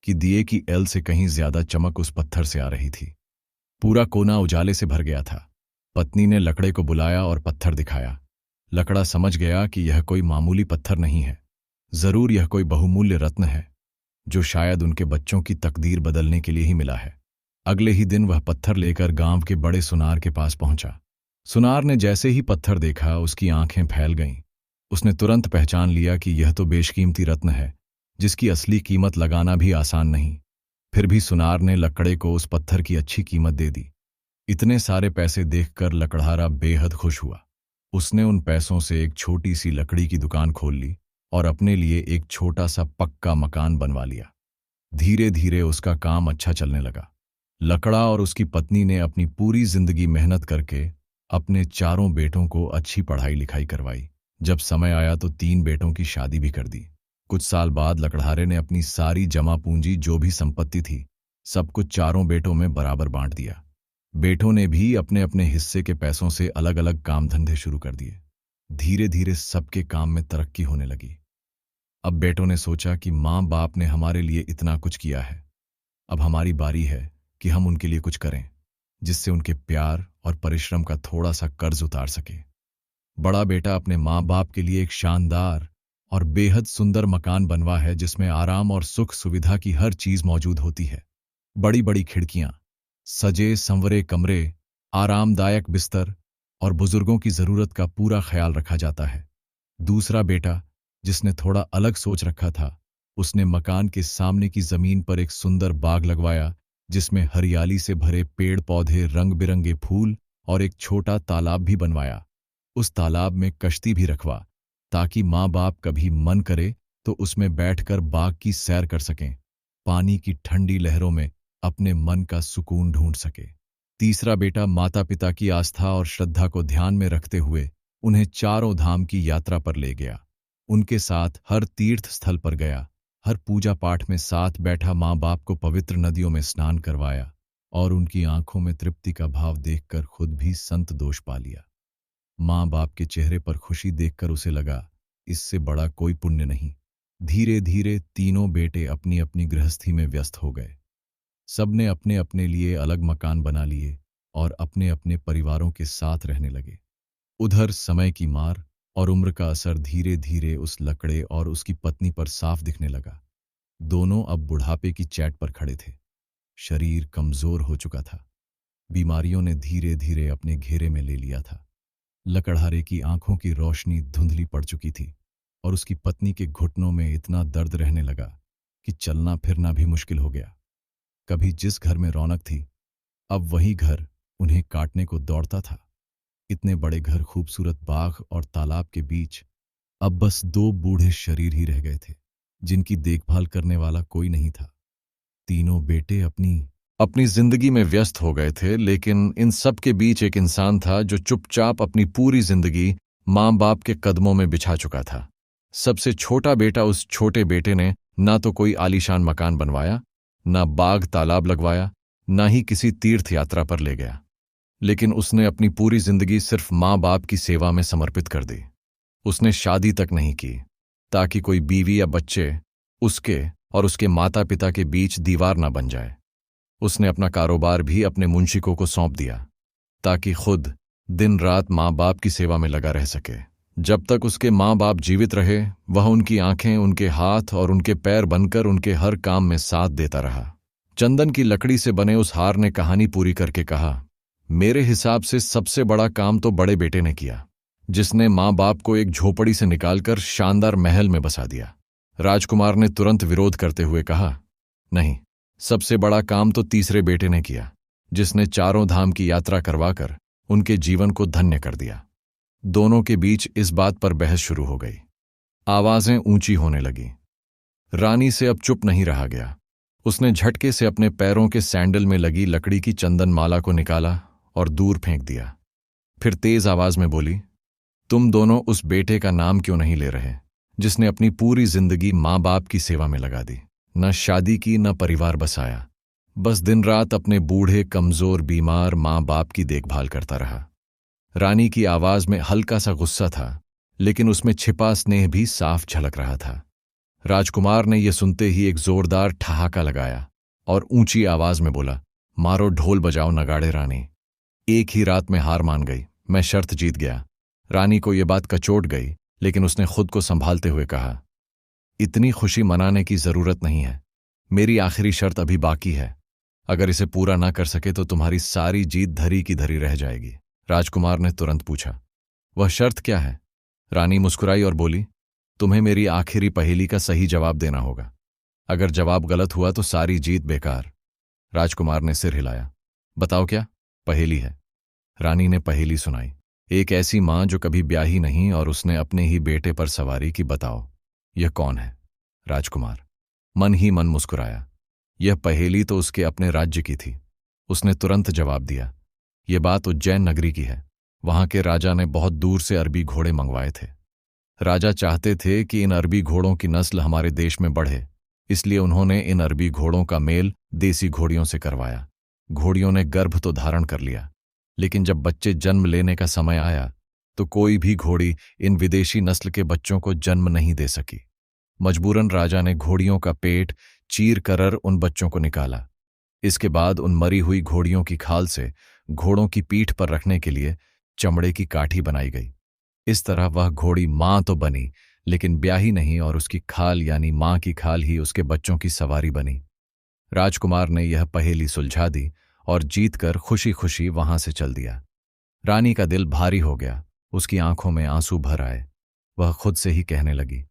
कि दिए की एल से कहीं ज्यादा चमक उस पत्थर से आ रही थी। पूरा कोना उजाले से भर गया था। पत्नी ने लकड़े को बुलाया और पत्थर दिखाया। लकड़ा समझ गया कि यह कोई मामूली पत्थर नहीं है, जरूर यह कोई बहुमूल्य रत्न है, जो शायद उनके बच्चों की तकदीर बदलने के लिए ही मिला है। अगले ही दिन वह पत्थर लेकर गांव के बड़े सुनार के पास पहुंचा। सुनार ने जैसे ही पत्थर देखा, उसकी आंखें फैल गईं। उसने तुरंत पहचान लिया कि यह तो बेशकीमती रत्न है, जिसकी असली कीमत लगाना भी आसान नहीं। फिर भी सुनार ने लकड़े को उस पत्थर की अच्छी कीमत दे दी। इतने सारे पैसे देखकर लकड़हारा बेहद खुश हुआ। उसने उन पैसों से एक छोटी सी लकड़ी की दुकान खोल ली और अपने लिए एक छोटा सा पक्का मकान बनवा लिया। धीरे धीरे उसका काम अच्छा चलने लगा। लकड़ा और उसकी पत्नी ने अपनी पूरी जिंदगी मेहनत करके अपने चारों बेटों को अच्छी पढ़ाई लिखाई करवाई। जब समय आया तो 3 बेटों की शादी भी कर दी। कुछ साल बाद लकड़हारे ने अपनी सारी जमा पूंजी, जो भी संपत्ति थी, सब कुछ चारों बेटों में बराबर बांट दिया। बेटों ने भी अपने अपने हिस्से के पैसों से अलग अलग काम धंधे शुरू कर दिए। धीरे धीरे सबके काम में तरक्की होने लगी। अब बेटों ने सोचा कि माँ बाप ने हमारे लिए इतना कुछ किया है, अब हमारी बारी है कि हम उनके लिए कुछ करें, जिससे उनके प्यार और परिश्रम का थोड़ा सा कर्ज उतार सके। बड़ा बेटा अपने माँ बाप के लिए एक शानदार और बेहद सुंदर मकान बनवा है, जिसमें आराम और सुख सुविधा की हर चीज मौजूद होती है। बड़ी बड़ी खिड़कियां, सजे संवरे कमरे, आरामदायक बिस्तर और बुजुर्गों की जरूरत का पूरा ख्याल रखा जाता है। दूसरा बेटा, जिसने थोड़ा अलग सोच रखा था, उसने मकान के सामने की जमीन पर एक सुंदर बाग लगवाया, जिसमें हरियाली से भरे पेड़ पौधे, रंग बिरंगे फूल और एक छोटा तालाब भी बनवाया। उस तालाब में कश्ती भी रखवा, ताकि माँ बाप कभी मन करे तो उसमें बैठकर बाग की सैर कर सकें, पानी की ठंडी लहरों में अपने मन का सुकून ढूंढ सके। तीसरा बेटा माता पिता की आस्था और श्रद्धा को ध्यान में रखते हुए उन्हें चारों धाम की यात्रा पर ले गया। उनके साथ हर तीर्थ स्थल पर गया, हर पूजा पाठ में साथ बैठा, माँ बाप को पवित्र नदियों में स्नान करवाया और उनकी आंखों में तृप्ति का भाव देखकर खुद भी संत दोष पा लिया। माँ बाप के चेहरे पर खुशी देखकर उसे लगा, इससे बड़ा कोई पुण्य नहीं। धीरे धीरे तीनों बेटे अपनी अपनी गृहस्थी में व्यस्त हो गए। सबने अपने अपने लिए अलग मकान बना लिए और अपने अपने परिवारों के साथ रहने लगे। उधर समय की मार और उम्र का असर धीरे धीरे उस लकड़े और उसकी पत्नी पर साफ दिखने लगा। दोनों अब बुढ़ापे की चैट पर खड़े थे। शरीर कमजोर हो चुका था। बीमारियों ने धीरे धीरे अपने घेरे में ले लिया था। लकड़हारे की आंखों की रोशनी धुंधली पड़ चुकी थी और उसकी पत्नी के घुटनों में इतना दर्द रहने लगा कि चलना फिरना भी मुश्किल हो गया। कभी जिस घर में रौनक थी, अब वही घर उन्हें काटने को दौड़ता था। इतने बड़े घर, खूबसूरत बाग और तालाब के बीच अब बस 2 बूढ़े शरीर ही रह गए थे, जिनकी देखभाल करने वाला कोई नहीं था। तीनों बेटे अपनी जिंदगी में व्यस्त हो गए थे, लेकिन इन सब के बीच एक इंसान था जो चुपचाप अपनी पूरी जिंदगी माँ बाप के कदमों में बिछा चुका था। सबसे छोटा बेटा, उस छोटे बेटे ने ना तो कोई आलीशान मकान बनवाया, ना बाग तालाब लगवाया, ना ही किसी तीर्थ यात्रा पर ले गया, लेकिन उसने अपनी पूरी जिंदगी सिर्फ माँ बाप की सेवा में समर्पित कर दी। उसने शादी तक नहीं की, ताकि कोई बीवी या बच्चे उसके और उसके माता पिता के बीच दीवार न बन जाए। उसने अपना कारोबार भी अपने मुंशिकों को सौंप दिया ताकि खुद दिन रात माँ बाप की सेवा में लगा रह सके। जब तक उसके माँ बाप जीवित रहे, वह उनकी आंखें, उनके हाथ और उनके पैर बनकर उनके हर काम में साथ देता रहा। चंदन की लकड़ी से बने उस हार ने कहानी पूरी करके कहा, मेरे हिसाब से सबसे बड़ा काम तो बड़े बेटे ने किया, जिसने माँ बाप को एक झोपड़ी से निकालकर शानदार महल में बसा दिया। राजकुमार ने तुरंत विरोध करते हुए कहा, नहीं, सबसे बड़ा काम तो तीसरे बेटे ने किया, जिसने चारों धाम की यात्रा करवाकर उनके जीवन को धन्य कर दिया। दोनों के बीच इस बात पर बहस शुरू हो गई। आवाजें ऊंची होने लगी। रानी से अब चुप नहीं रहा गया। उसने झटके से अपने पैरों के सैंडल में लगी लकड़ी की चंदन माला को निकाला और दूर फेंक दिया। फिर तेज आवाज में बोली, तुम दोनों उस बेटे का नाम क्यों नहीं ले रहे जिसने अपनी पूरी जिंदगी माँ बाप की सेवा में लगा दी, न शादी की न परिवार बसाया, बस दिन रात अपने बूढ़े कमजोर बीमार माँ बाप की देखभाल करता रहा। रानी की आवाज में हल्का सा गुस्सा था, लेकिन उसमें छिपा स्नेह भी साफ झलक रहा था। राजकुमार ने यह सुनते ही एक जोरदार ठहाका लगाया और ऊंची आवाज में बोला, मारो ढोल बजाओ नगाड़े रानी। एक ही रात में हार मान गई, मैं शर्त जीत गया। रानी को यह बात कचोट गई, लेकिन उसने खुद को संभालते हुए कहा, इतनी खुशी मनाने की जरूरत नहीं है, मेरी आखिरी शर्त अभी बाकी है। अगर इसे पूरा ना कर सके तो तुम्हारी सारी जीत धरी की धरी रह जाएगी। राजकुमार ने तुरंत पूछा, वह शर्त क्या है? रानी मुस्कुराई और बोली, तुम्हें मेरी आखिरी पहेली का सही जवाब देना होगा। अगर जवाब गलत हुआ तो सारी जीत बेकार। राजकुमार ने सिर हिलाया। बताओ क्या पहेली है? रानी ने पहेली सुनाई। एक ऐसी मां जो कभी ब्याही नहीं और उसने अपने ही बेटे पर सवारी की, बताओ यह कौन है? राजकुमार मन ही मन मुस्कुराया। यह पहेली तो उसके अपने राज्य की थी। उसने तुरंत जवाब दिया, यह बात उज्जैन नगरी की है। वहां के राजा ने बहुत दूर से अरबी घोड़े मंगवाए थे। राजा चाहते थे कि इन अरबी घोड़ों की नस्ल हमारे देश में बढ़े, इसलिए उन्होंने इन अरबी घोड़ों का मेल देसी घोड़ियों से करवाया। घोड़ियों ने गर्भ तो धारण कर लिया, लेकिन जब बच्चे जन्म लेने का समय आया तो कोई भी घोड़ी इन विदेशी नस्ल के बच्चों को जन्म नहीं दे सकी। मजबूरन राजा ने घोड़ियों का पेट चीर कर उन बच्चों को निकाला। इसके बाद उन मरी हुई घोड़ियों की खाल से घोड़ों की पीठ पर रखने के लिए चमड़े की काठी बनाई गई। इस तरह वह घोड़ी मां तो बनी, लेकिन ब्याही नहीं, और उसकी खाल यानी मां की खाल ही उसके बच्चों की सवारी बनी। राजकुमार ने यह पहेली सुलझा दी और जीतकर खुशी खुशी वहां से चल दिया। रानी का दिल भारी हो गया, उसकी आंखों में आंसू भर आए। वह खुद से ही कहने लगी,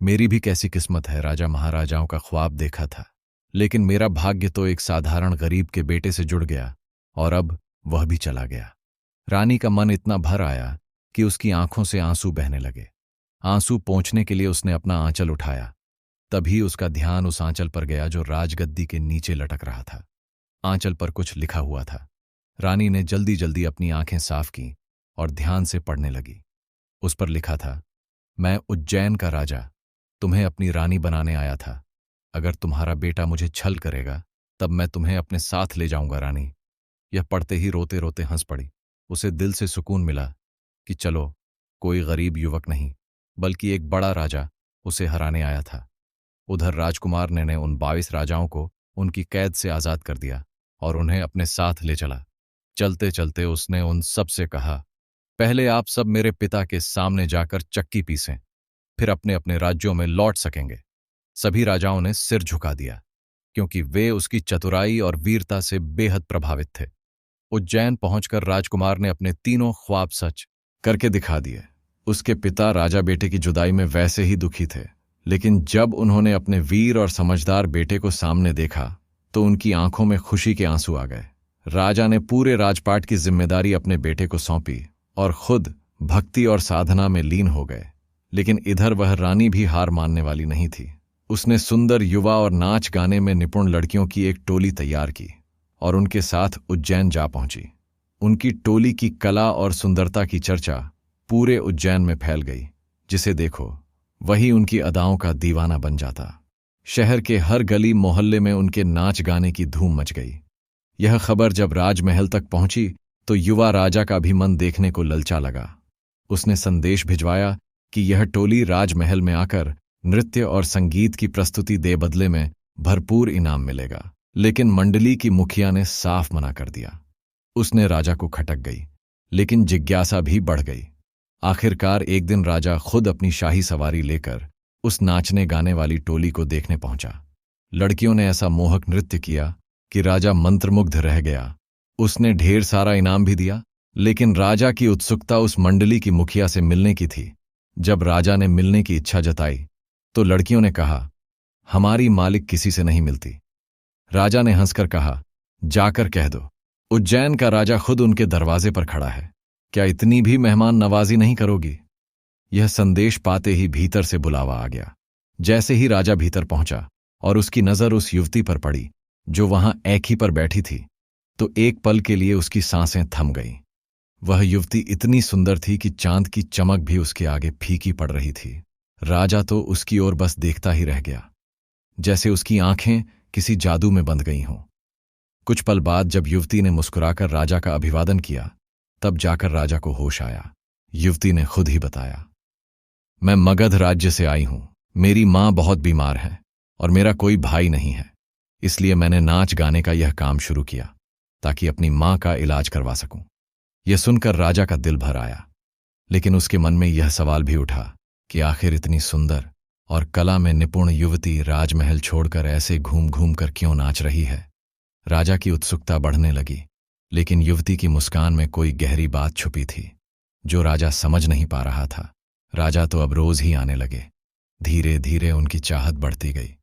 मेरी भी कैसी किस्मत है, राजा महाराजाओं का ख्वाब देखा था, लेकिन मेरा भाग्य तो एक साधारण गरीब के बेटे से जुड़ गया और अब वह भी चला गया। रानी का मन इतना भर आया कि उसकी आंखों से आंसू बहने लगे। आंसू पोंछने के लिए उसने अपना आंचल उठाया। तभी उसका ध्यान उस आंचल पर गया जो राजगद्दी के नीचे लटक रहा था। आंचल पर कुछ लिखा हुआ था। रानी ने जल्दी जल्दी अपनी आंखें साफ की और ध्यान से पढ़ने लगी। उस पर लिखा था, मैं उज्जैन का राजा तुम्हें अपनी रानी बनाने आया था। अगर तुम्हारा बेटा मुझे छल करेगा तब मैं तुम्हें अपने साथ ले जाऊंगा रानी। यह पढ़ते ही रोते रोते हंस पड़ी। उसे दिल से सुकून मिला कि चलो, कोई गरीब युवक नहीं बल्कि एक बड़ा राजा उसे हराने आया था। उधर राजकुमार ने उन 22 राजाओं को उनकी कैद से आजाद कर दिया और उन्हें अपने साथ ले चला। चलते चलते उसने उन सब से कहा, पहले आप सब मेरे पिता के सामने जाकर चक्की पीसें, फिर अपने अपने राज्यों में लौट सकेंगे। सभी राजाओं ने सिर झुका दिया, क्योंकि वे उसकी चतुराई और वीरता से बेहद प्रभावित थे। उज्जैन पहुंचकर राजकुमार ने अपने तीनों ख्वाब सच करके दिखा दिए। उसके पिता राजा बेटे की जुदाई में वैसे ही दुखी थे, लेकिन जब उन्होंने अपने वीर और समझदार बेटे को सामने देखा तो उनकी आंखों में खुशी के आंसू आ गए। राजा ने पूरे राजपाट की जिम्मेदारी अपने बेटे को सौंपी और खुद भक्ति और साधना में लीन हो गए। लेकिन इधर वह रानी भी हार मानने वाली नहीं थी। उसने सुंदर युवा और नाच गाने में निपुण लड़कियों की एक टोली तैयार की और उनके साथ उज्जैन जा पहुंची। उनकी टोली की कला और सुंदरता की चर्चा पूरे उज्जैन में फैल गई। जिसे देखो वही उनकी अदाओं का दीवाना बन जाता। शहर के हर गली मोहल्ले में उनके नाच गाने की धूम मच गई। यह खबर जब राजमहल तक पहुंची तो युवा राजा का भी मन देखने को ललचा लगा। उसने संदेश भिजवाया कि यह टोली राजमहल में आकर नाच गाने की धूम मचाए। राजकुमार ने नृत्य और संगीत की प्रस्तुति दे, बदले में भरपूर इनाम मिलेगा। लेकिन मंडली की मुखिया ने साफ मना कर दिया। उसने राजा को खटक गई, लेकिन जिज्ञासा भी बढ़ गई। आखिरकार एक दिन राजा खुद अपनी शाही सवारी लेकर उस नाचने गाने वाली टोली को देखने पहुंचा। लड़कियों ने ऐसा मोहक नृत्य किया कि राजा मंत्रमुग्ध रह गया। उसने ढेर सारा इनाम भी दिया, लेकिन राजा की उत्सुकता उस मंडली की मुखिया से मिलने की थी। जब राजा ने मिलने की इच्छा जताई तो लड़कियों ने कहा, हमारी मालिक किसी से नहीं मिलती। राजा ने हंसकर कहा, जाकर कह दो, उज्जैन का राजा खुद उनके दरवाजे पर खड़ा है, क्या इतनी भी मेहमान नवाजी नहीं करोगी? यह संदेश पाते ही भीतर से बुलावा आ गया। जैसे ही राजा भीतर पहुंचा और उसकी नजर उस युवती पर पड़ी जो वहां एक ही पर बैठी थी, तो एक पल के लिए उसकी सांसें थम गईं। वह युवती इतनी सुंदर थी कि चांद की चमक भी उसके आगे फीकी पड़ रही थी। राजा तो उसकी ओर बस देखता ही रह गया, जैसे उसकी आंखें किसी जादू में बंध गई हों। कुछ पल बाद जब युवती ने मुस्कुराकर राजा का अभिवादन किया, तब जाकर राजा को होश आया। युवती ने खुद ही बताया, मैं मगध राज्य से आई हूं। मेरी मां बहुत बीमार है और मेरा कोई भाई नहीं है, इसलिए मैंने नाच गाने का यह काम शुरू किया ताकि अपनी मां का इलाज करवा सकूं। यह सुनकर राजा का दिल भर आया, लेकिन उसके मन में यह सवाल भी उठा कि आखिर इतनी सुंदर और कला में निपुण युवती राजमहल छोड़कर ऐसे घूम घूम कर क्यों नाच रही है। राजा की उत्सुकता बढ़ने लगी, लेकिन युवती की मुस्कान में कोई गहरी बात छुपी थी जो राजा समझ नहीं पा रहा था। राजा तो अब रोज ही आने लगे। धीरे धीरे उनकी चाहत बढ़ती गई।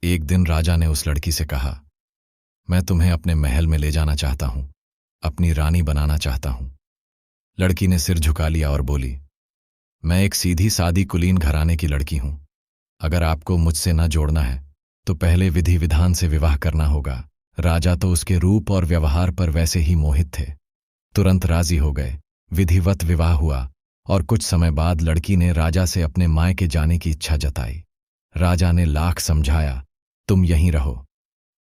एक दिन राजा ने उस लड़की से कहा, मैं तुम्हें अपने महल में ले जाना चाहता हूं, अपनी रानी बनाना चाहता हूं। लड़की ने सिर झुका लिया और बोली, मैं एक सीधी सादी कुलीन घराने की लड़की हूं। अगर आपको मुझसे न जोड़ना है तो पहले विधि विधान से विवाह करना होगा। राजा तो उसके रूप और व्यवहार पर वैसे ही मोहित थे। तुरंत राजी हो गए। विधिवत विवाह हुआ और कुछ समय बाद लड़की ने राजा से अपने मायके जाने की इच्छा जताई। राजा ने लाख समझाया, तुम यहीं रहो,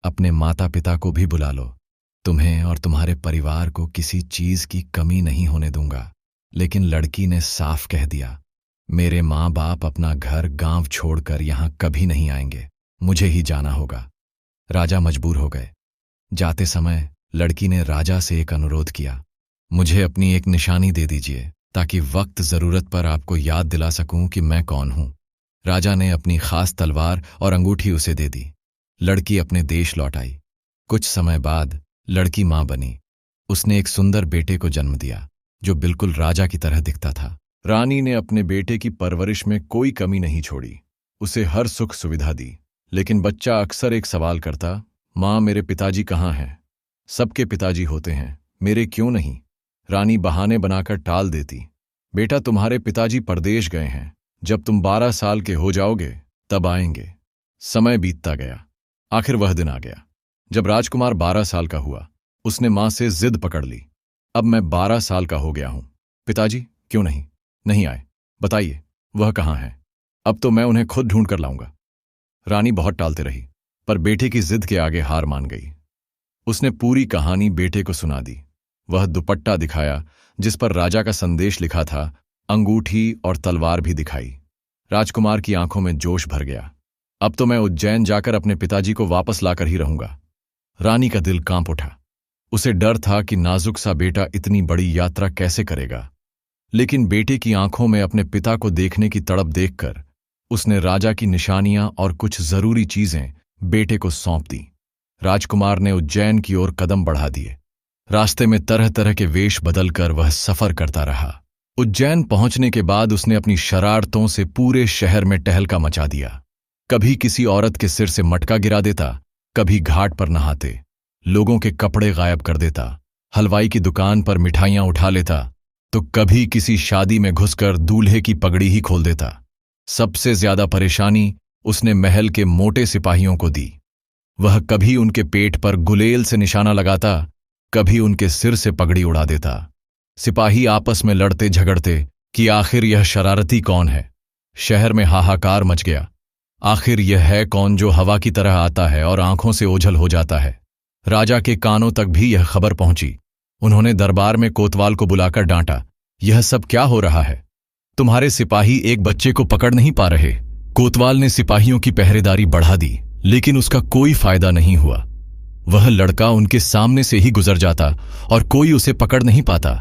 अपने माता पिता को भी बुला लो, तुम्हें और तुम्हारे परिवार को किसी चीज की कमी नहीं होने दूंगा। लेकिन लड़की ने साफ कह दिया, मेरे माँ बाप अपना घर गांव छोड़कर यहां कभी नहीं आएंगे, मुझे ही जाना होगा। राजा मजबूर हो गए। जाते समय लड़की ने राजा से एक अनुरोध किया, मुझे अपनी एक निशानी दे दीजिए ताकि वक्त जरूरत पर आपको याद दिला सकूं कि मैं कौन हूं। राजा ने अपनी खास तलवार और अंगूठी उसे दे दी। लड़की अपने देश लौट आई। कुछ समय बाद लड़की मां बनी। उसने एक सुंदर बेटे को जन्म दिया जो बिल्कुल राजा की तरह दिखता था। रानी ने अपने बेटे की परवरिश में कोई कमी नहीं छोड़ी, उसे हर सुख सुविधा दी। लेकिन बच्चा अक्सर एक सवाल करता, मां मेरे पिताजी कहाँ हैं? सबके पिताजी होते हैं, मेरे क्यों नहीं? रानी बहाने बनाकर टाल देती, बेटा तुम्हारे पिताजी परदेश गए हैं, जब तुम 12 साल के हो जाओगे तब आएंगे। समय बीतता गया। आखिर वह दिन आ गया जब राजकुमार 12 साल का हुआ। उसने मां से जिद पकड़ ली, अब मैं 12 साल का हो गया हूं, पिताजी क्यों नहीं आए? बताइए वह कहाँ हैं? अब तो मैं उन्हें खुद ढूंढ कर लाऊंगा। रानी बहुत टालते रही, पर बेटे की जिद के आगे हार मान गई। उसने पूरी कहानी बेटे को सुना दी। वह दुपट्टा दिखाया जिस पर राजा का संदेश लिखा था, अंगूठी और तलवार भी दिखाई। राजकुमार की आंखों में जोश भर गया, अब तो मैं उज्जैन जाकर अपने पिताजी को वापस लाकर ही रहूंगा। रानी का दिल कांप उठा। उसे डर था कि नाजुक सा बेटा इतनी बड़ी यात्रा कैसे करेगा, लेकिन बेटे की आंखों में अपने पिता को देखने की तड़प देखकर उसने राजा की निशानियां और कुछ जरूरी चीजें बेटे को सौंप दी। राजकुमार ने उज्जैन की ओर कदम बढ़ा दिए। रास्ते में तरह तरह के वेश बदलकर वह सफर करता रहा। उज्जैन पहुंचने के बाद उसने अपनी शरारतों से पूरे शहर में टहलका मचा दिया। कभी किसी औरत के सिर से मटका गिरा देता, कभी घाट पर नहाते लोगों के कपड़े गायब कर देता, हलवाई की दुकान पर मिठाइयां उठा लेता, तो कभी किसी शादी में घुसकर दूल्हे की पगड़ी ही खोल देता। सबसे ज्यादा परेशानी उसने महल के मोटे सिपाहियों को दी। वह कभी उनके पेट पर गुलेल से निशाना लगाता, कभी उनके सिर से पगड़ी उड़ा देता। सिपाही आपस में लड़ते झगड़ते कि आखिर यह शरारती कौन है। शहर में हाहाकार मच गया। आखिर यह है कौन जो हवा की तरह आता है और आंखों से ओझल हो जाता है। राजा के कानों तक भी यह खबर पहुंची। उन्होंने दरबार में कोतवाल को बुलाकर डांटा, यह सब क्या हो रहा है? तुम्हारे सिपाही एक बच्चे को पकड़ नहीं पा रहे, कोतवाल ने सिपाहियों की पहरेदारी बढ़ा दी, लेकिन उसका कोई फायदा नहीं हुआ। वह लड़का उनके सामने से ही गुजर जाता और कोई उसे पकड़ नहीं पाता।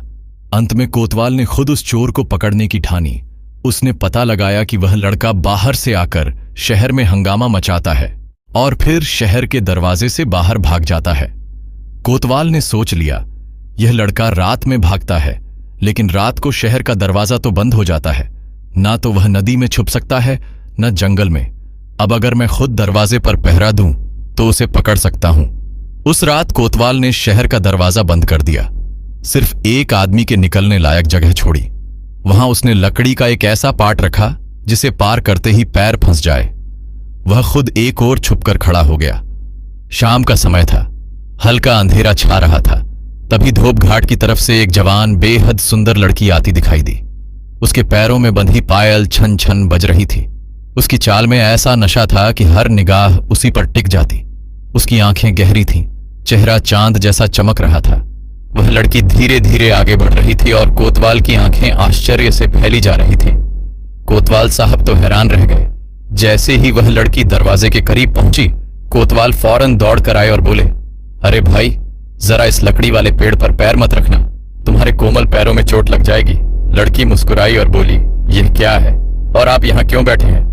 अंत में कोतवाल ने खुद उस चोर को पकड़ने की ठानी। उसने पता लगाया कि वह लड़का बाहर से आकर शहर में हंगामा मचाता है और फिर शहर के दरवाजे से बाहर भाग जाता है। कोतवाल ने सोच लिया, यह लड़का रात में भागता है, लेकिन रात को शहर का दरवाजा तो बंद हो जाता है। ना तो वह नदी में छुप सकता है, न जंगल में। अब अगर मैं खुद दरवाजे पर पहरा दूं तो उसे पकड़ सकता हूं। उस रात कोतवाल ने शहर का दरवाजा बंद कर दिया। सिर्फ एक आदमी के निकलने लायक जगह छोड़ी। वहां उसने लकड़ी का एक ऐसा पाट रखा जिसे पार करते ही पैर फंस जाए। वह खुद एक ओर छुपकर खड़ा हो गया। शाम का समय था, हल्का अंधेरा छा रहा था। तभी धोप घाट की तरफ से एक जवान बेहद सुंदर लड़की आती दिखाई दी। उसके पैरों में बंधी पायल छन छन बज रही थी। उसकी चाल में ऐसा नशा था कि हर निगाह उसी पर टिक जाती। उसकी आंखें गहरी थीं, चेहरा चांद जैसा चमक रहा था। वह लड़की धीरे धीरे आगे बढ़ रही थी और कोतवाल की आंखें आश्चर्य से फैली जा रही थीं। कोतवाल साहब तो हैरान रह गए। जैसे ही वह लड़की दरवाजे के करीब पहुंची, कोतवाल फौरन दौड़ कर आए और बोले, अरे भाई, जरा इस लकड़ी वाले पेड़ पर पैर मत रखना, तुम्हारे कोमल पैरों में चोट लग जाएगी। लड़की मुस्कुराई और बोली, यह क्या है और आप यहाँ क्यों बैठे हैं?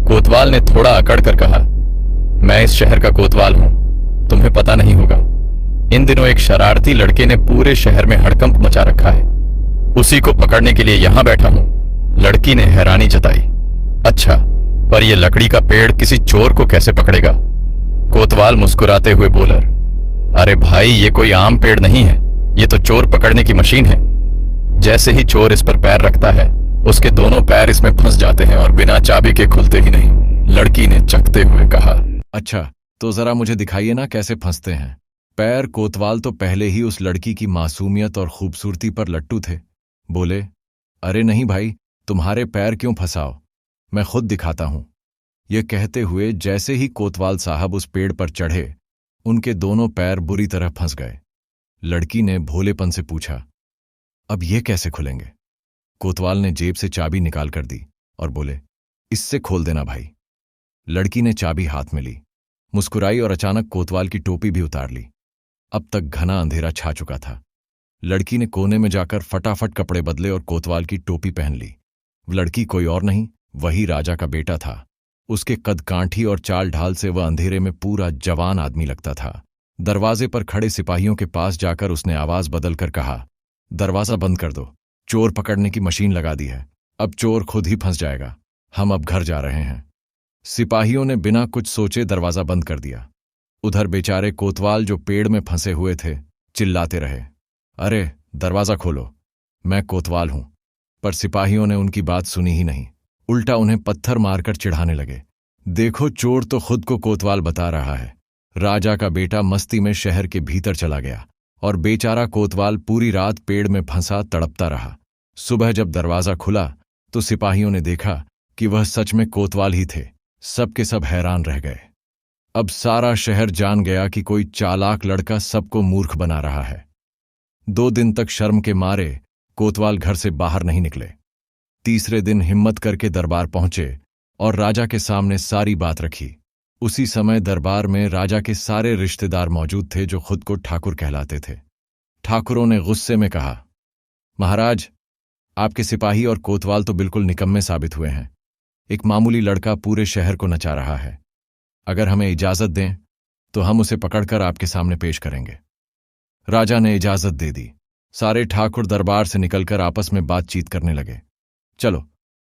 कोतवाल ने थोड़ा अकड़ कर कहा, मैं इस शहर का कोतवाल हूं, तुम्हें पता नहीं होगा। इन दिनों एक शरारती लड़के ने पूरे शहर में हड़कंप मचा रखा है। उसी को पकड़ने के लिए यहां बैठा हूं। लड़की ने हैरानी जताई। अच्छा, पर यह लकड़ी का पेड़ किसी चोर को कैसे पकड़ेगा? कोतवाल मुस्कुराते हुए बोला, अरे भाई, ये कोई आम पेड़ नहीं है, ये तो चोर पकड़ने की मशीन है। जैसे ही चोर इस पर पैर रखता है, उसके दोनों पैर इसमें फंस जाते हैं और बिना चाबी के खुलते ही नहीं। लड़की ने चकते हुए कहा, अच्छा, तो जरा मुझे दिखाइए ना कैसे फंसते हैं पैर। कोतवाल तो पहले ही उस लड़की की मासूमियत और खूबसूरती पर लट्टू थे। बोले, अरे नहीं भाई, तुम्हारे पैर क्यों फंसाओ, मैं खुद दिखाता हूं। यह कहते हुए जैसे ही कोतवाल साहब उस पेड़ पर चढ़े, उनके दोनों पैर बुरी तरह फंस गए। लड़की ने भोलेपन से पूछा, अब ये कैसे खुलेंगे? कोतवाल ने जेब से चाबी निकाल कर दी और बोले, इससे खोल देना भाई। लड़की ने चाबी हाथ में ली, मुस्कुराई और अचानक कोतवाल की टोपी भी उतार ली। अब तक घना अंधेरा छा चुका था। लड़की ने कोने में जाकर फटाफट कपड़े बदले और कोतवाल की टोपी पहन ली। लड़की कोई और नहीं, वही राजा का बेटा था। उसके कद कांठी और चाल ढाल से वह अंधेरे में पूरा जवान आदमी लगता था। दरवाजे पर खड़े सिपाहियों के पास जाकर उसने आवाज बदलकर कहा, दरवाजा बंद कर दो, चोर पकड़ने की मशीन लगा दी है। अब चोर खुद ही फंस जाएगा। हम अब घर जा रहे हैं। सिपाहियों ने बिना कुछ सोचे दरवाजा बंद कर दिया। उधर बेचारे कोतवाल, जो पेड़ में फंसे हुए थे, चिल्लाते रहे, अरे दरवाजा खोलो, मैं कोतवाल हूं। पर सिपाहियों ने उनकी बात सुनी ही नहीं, उल्टा उन्हें पत्थर मारकर चिढ़ाने लगे। देखो, चोर तो खुद को कोतवाल बता रहा है। राजा का बेटा मस्ती में शहर के भीतर चला गया और बेचारा कोतवाल पूरी रात पेड़ में फंसा तड़पता रहा। सुबह जब दरवाजा खुला तो सिपाहियों ने देखा कि वह सच में कोतवाल ही थे। सब के सब हैरान रह गए। अब सारा शहर जान गया कि कोई चालाक लड़का सबको मूर्ख बना रहा है। 2 दिन तक शर्म के मारे कोतवाल घर से बाहर नहीं निकले। तीसरे दिन हिम्मत करके दरबार पहुंचे और राजा के सामने सारी बात रखी। उसी समय दरबार में राजा के सारे रिश्तेदार मौजूद थे जो खुद को ठाकुर कहलाते थे। ठाकुरों ने गुस्से में कहा, महाराज, आपके सिपाही और कोतवाल तो बिल्कुल निकम्मे साबित हुए हैं। एक मामूली लड़का पूरे शहर को नचा रहा है। अगर हमें इजाजत दें तो हम उसे पकड़कर आपके सामने पेश करेंगे। राजा ने इजाजत दे दी। सारे ठाकुर दरबार से निकलकर आपस में बातचीत करने लगे। चलो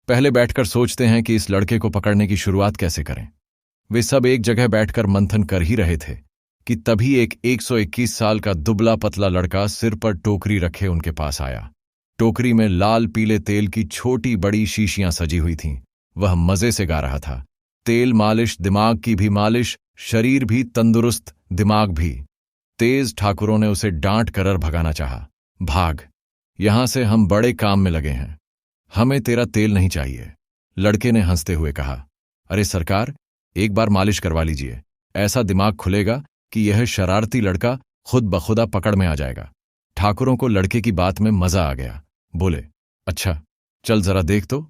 पहले बैठकर सोचते हैं कि इस लड़के को पकड़ने की शुरुआत कैसे करें। वे सब एक जगह बैठकर मंथन कर ही रहे थे कि तभी एक 121 साल का दुबला पतला लड़का सिर पर टोकरी रखे उनके पास आया। टोकरी में लाल पीले तेल की छोटी बड़ी शीशियां सजी हुई थीं। वह मजे से गा रहा था, तेल मालिश, दिमाग की भी मालिश, शरीर भी तंदुरुस्त, दिमाग भी तेज। ठाकुरों ने उसे डांट कर भगाना चाहा। भाग, यहां से हम बड़े काम में लगे हैं, हमें तेरा तेल नहीं चाहिए। लड़के ने हंसते हुए कहा, अरे सरकार, एक बार मालिश करवा लीजिए, ऐसा दिमाग खुलेगा कि यह शरारती लड़का खुद बखुदा पकड़ में आ जाएगा। ठाकुरों को लड़के की बात में मजा आ गया। बोले, अच्छा चल जरा देख तो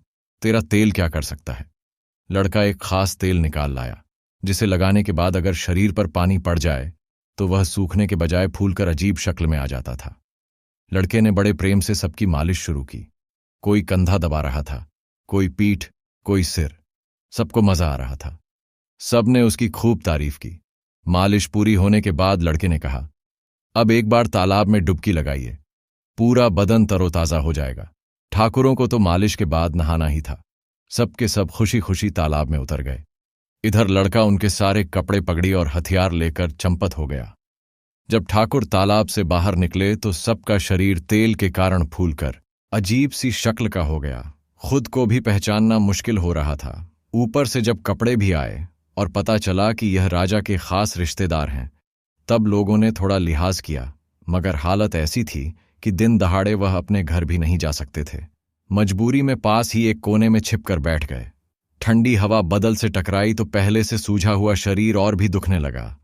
तेरा तेल क्या कर सकता है। लड़का एक खास तेल निकाल लाया, जिसे लगाने के बाद अगर शरीर पर पानी पड़ जाए तो वह सूखने के बजाय फूलकर अजीब शक्ल में आ जाता था। लड़के ने बड़े प्रेम से सबकी मालिश शुरू की। कोई कंधा दबा रहा था, कोई पीठ, कोई सिर। सबको मजा आ रहा था। सब ने उसकी खूब तारीफ की। मालिश पूरी होने के बाद लड़के ने कहा, अब एक बार तालाब में डुबकी लगाइए, पूरा बदन तरोताजा हो जाएगा। ठाकुरों को तो मालिश के बाद नहाना ही था। सबके सब खुशी खुशी तालाब में उतर गए। इधर लड़का उनके सारे कपड़े पगड़ी और हथियार लेकर चंपत हो गया। जब ठाकुर तालाब से बाहर निकले तो सबका शरीर तेल के कारण फूलकर अजीब सी शक्ल का हो गया। खुद को भी पहचानना मुश्किल हो रहा था। ऊपर से जब कपड़े भी आए और पता चला कि यह राजा के खास रिश्तेदार हैं, तब लोगों ने थोड़ा लिहाज किया, मगर हालत ऐसी थी कि दिन दहाड़े वह अपने घर भी नहीं जा सकते थे। मजबूरी में पास ही एक कोने में छिपकर बैठ गए। ठंडी हवा बदल से टकराई तो पहले से सूझा हुआ शरीर और भी दुखने लगा।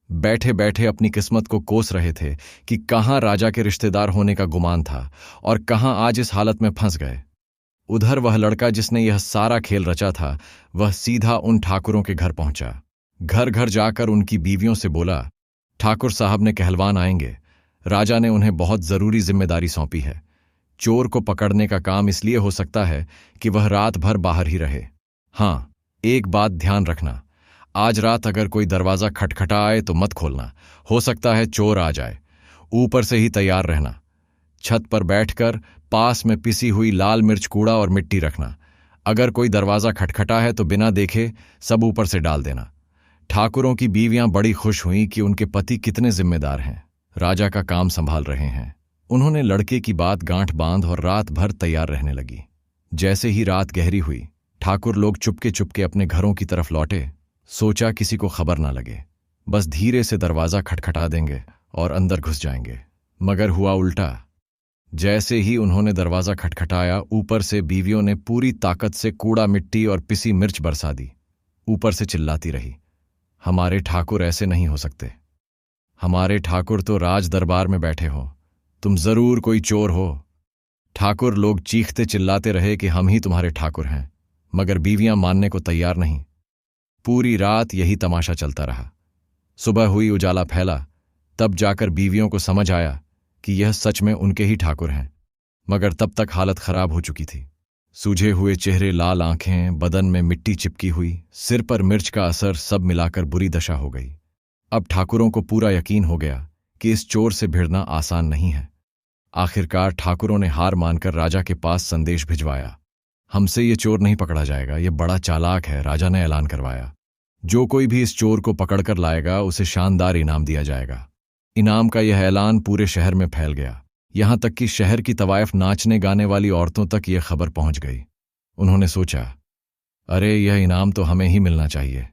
बैठे बैठे अपनी किस्मत को कोस रहे थे कि कहाँ राजा के रिश्तेदार होने का गुमान था और कहाँ आज इस हालत में फंस गए। उधर वह लड़का जिसने यह सारा खेल रचा था, वह सीधा उन ठाकुरों के घर पहुंचा। घर घर जाकर उनकी बीवियों से बोला, ठाकुर साहब ने कहलवान आएंगे। राजा ने उन्हें बहुत जरूरी जिम्मेदारी सौंपी है। चोर को पकड़ने का काम इसलिए हो सकता है कि वह रात भर बाहर ही रहे। हाँ, एक बात ध्यान रखना, आज रात अगर कोई दरवाजा खटखटा आए तो मत खोलना, हो सकता है चोर आ जाए। ऊपर से ही तैयार रहना। छत पर बैठकर पास में पिसी हुई लाल मिर्च, कूड़ा और मिट्टी रखना। अगर कोई दरवाजा खटखटा है तो बिना देखे सब ऊपर से डाल देना। ठाकुरों की बीवियां बड़ी खुश हुईं कि उनके पति कितने जिम्मेदार हैं, राजा का काम संभाल रहे हैं। उन्होंने लड़के की बात गांठ बांध और रात भर तैयार रहने लगी। जैसे ही रात गहरी हुई, ठाकुर लोग चुपके चुपके अपने घरों की तरफ लौटे। सोचा किसी को खबर ना लगे, बस धीरे से दरवाजा खटखटा देंगे और अंदर घुस जाएंगे। मगर हुआ उल्टा। जैसे ही उन्होंने दरवाजा खटखटाया, ऊपर से बीवियों ने पूरी ताकत से कूड़ा, मिट्टी और पिसी मिर्च बरसा दी। ऊपर से चिल्लाती रही, हमारे ठाकुर ऐसे नहीं हो सकते। हमारे ठाकुर तो राज दरबार में बैठे हो, तुम जरूर कोई चोर हो। ठाकुर लोग चीखते चिल्लाते रहे कि हम ही तुम्हारे ठाकुर हैं, मगर बीवियां मानने को तैयार नहीं। पूरी रात यही तमाशा चलता रहा। सुबह हुई, उजाला फैला, तब जाकर बीवियों को समझ आया कि यह सच में उनके ही ठाकुर हैं। मगर तब तक हालत खराब हो चुकी थी। सूझे हुए चेहरे, लाल आंखें, बदन में मिट्टी चिपकी हुई, सिर पर मिर्च का असर, सब मिलाकर बुरी दशा हो गई। अब ठाकुरों को पूरा यकीन हो गया कि इस चोर से भिड़ना आसान नहीं है। आखिरकार ठाकुरों ने हार मानकर राजा के पास संदेश भिजवाया। हमसे ये चोर नहीं पकड़ा जाएगा, ये बड़ा चालाक है, राजा ने ऐलान करवाया। जो कोई भी इस चोर को पकड़कर लाएगा उसे शानदार इनाम दिया जाएगा। इनाम का यह ऐलान पूरे शहर में फैल गया, यहां तक कि शहर की तवायफ नाचने गाने वाली औरतों तक यह खबर पहुंच गई। उन्होंने सोचा, अरे यह इनाम तो हमें ही मिलना चाहिए।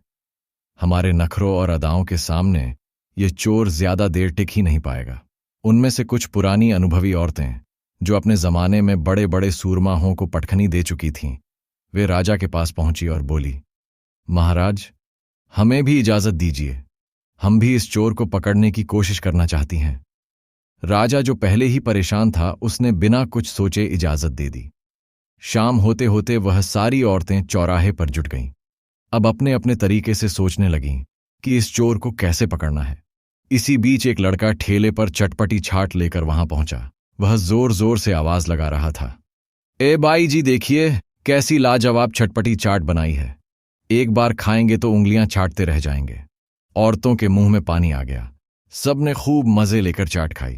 हमारे नखरों और अदाओं के सामने ये चोर ज्यादा देर टिक ही नहीं पाएगा। उनमें से कुछ पुरानी अनुभवी औरतें, जो अपने जमाने में बड़े बड़े सूरमाहों को पटखनी दे चुकी थीं, वे राजा के पास पहुंची और बोली, महाराज, हमें भी इजाजत दीजिए, हम भी इस चोर को पकड़ने की कोशिश करना चाहती हैं। राजा, जो पहले ही परेशान था, उसने बिना कुछ सोचे इजाजत दे दी। शाम होते होते वह सारी औरतें चौराहे पर जुट गईं। अब अपने अपने तरीके से सोचने लगीं कि इस चोर को कैसे पकड़ना है। इसी बीच एक लड़का ठेले पर चटपटी छाट लेकर वहां पहुंचा। वह जोर जोर से आवाज लगा रहा था, ए बाई जी, देखिए कैसी लाजवाब चटपटी चाट बनाई है, एक बार खाएंगे तो उंगलियां चाटते रह जाएंगे। औरतों के मुंह में पानी आ गया। सबने खूब मजे लेकर चाट खाई,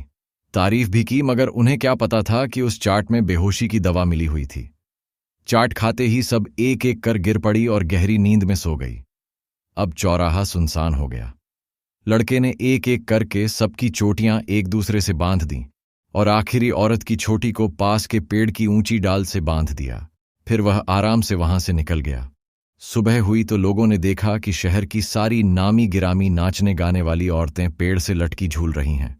तारीफ भी की, मगर उन्हें क्या पता था कि उस चाट में बेहोशी की दवा मिली हुई थी। चाट खाते ही सब एक एक कर गिर पड़ी और गहरी नींद में सो गई। अब चौराहा सुनसान हो गया। लड़के ने एक एक करके सबकी चोटियां एक दूसरे से बांध दी और आखिरी औरत की छोटी को पास के पेड़ की ऊंची डाल से बांध दिया। फिर वह आराम से वहां से निकल गया। सुबह हुई तो लोगों ने देखा कि शहर की सारी नामी गिरामी नाचने गाने वाली औरतें पेड़ से लटकी झूल रही हैं।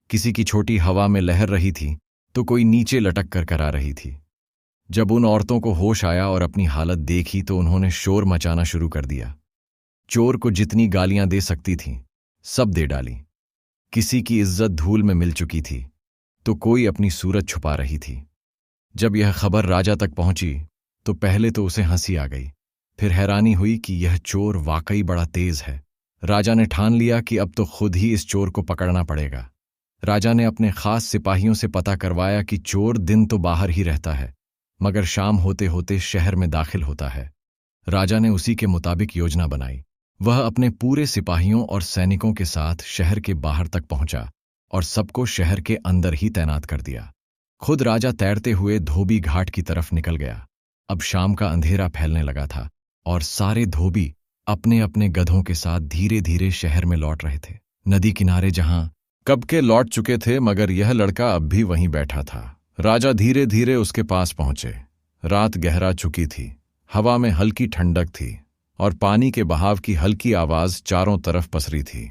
किसी की छोटी हवा में लहर रही थी तो कोई नीचे लटक कर करा रही थी। जब उन औरतों को होश आया और अपनी हालत देखी तो उन्होंने शोर मचाना शुरू कर दिया। चोर को जितनी गालियां दे सकती थीं, सब दे डाली। किसी की इज्जत धूल में मिल चुकी थी तो कोई अपनी सूरत छुपा रही थी। जब यह खबर राजा तक पहुंची तो पहले तो उसे हंसी आ गई, फिर हैरानी हुई कि यह चोर वाकई बड़ा तेज है। राजा ने ठान लिया कि अब तो खुद ही इस चोर को पकड़ना पड़ेगा। राजा ने अपने खास सिपाहियों से पता करवाया कि चोर दिन तो बाहर ही रहता है, मगर शाम होते होते शहर में दाखिल होता है। राजा ने उसी के मुताबिक योजना बनाई। वह अपने पूरे सिपाहियों और सैनिकों के साथ शहर के बाहर तक पहुंचा और सबको शहर के अंदर ही तैनात कर दिया। खुद राजा तैरते हुए धोबी घाट की तरफ निकल गया। अब शाम का अंधेरा फैलने लगा था और सारे धोबी अपने अपने गधों के साथ धीरे धीरे शहर में लौट रहे थे। नदी किनारे जहां कब के लौट चुके थे, मगर यह लड़का अब भी वहीं बैठा था। राजा धीरे धीरे उसके पास पहुंचे। रात गहरा चुकी थी, हवा में हल्की ठंडक थी और पानी के बहाव की हल्की आवाज चारों तरफ पसरी थी।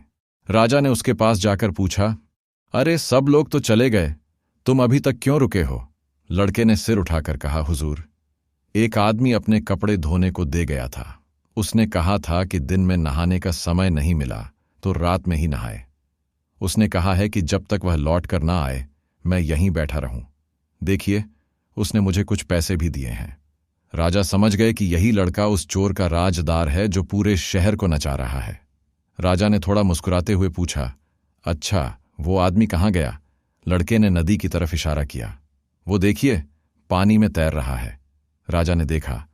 राजा ने उसके पास जाकर पूछा, अरे सब लोग तो चले गए, तुम अभी तक क्यों रुके हो? लड़के ने सिर उठाकर कहा, हुजूर, एक आदमी अपने कपड़े धोने को दे गया था। उसने कहा था कि दिन में नहाने का समय नहीं मिला तो रात में ही नहाए। उसने कहा है कि जब तक वह लौट कर ना आए मैं यहीं बैठा रहूं। देखिए, उसने मुझे कुछ पैसे भी दिए हैं। राजा समझ गए कि यही लड़का उस चोर का राजदार है जो पूरे शहर को नचा रहा है। राजा ने थोड़ा मुस्कुराते हुए पूछा, अच्छा, वो आदमी कहाँ गया? लड़के ने नदी की तरफ इशारा किया। वो देखिए, पानी में तैर रहा है। राजा ने देखा,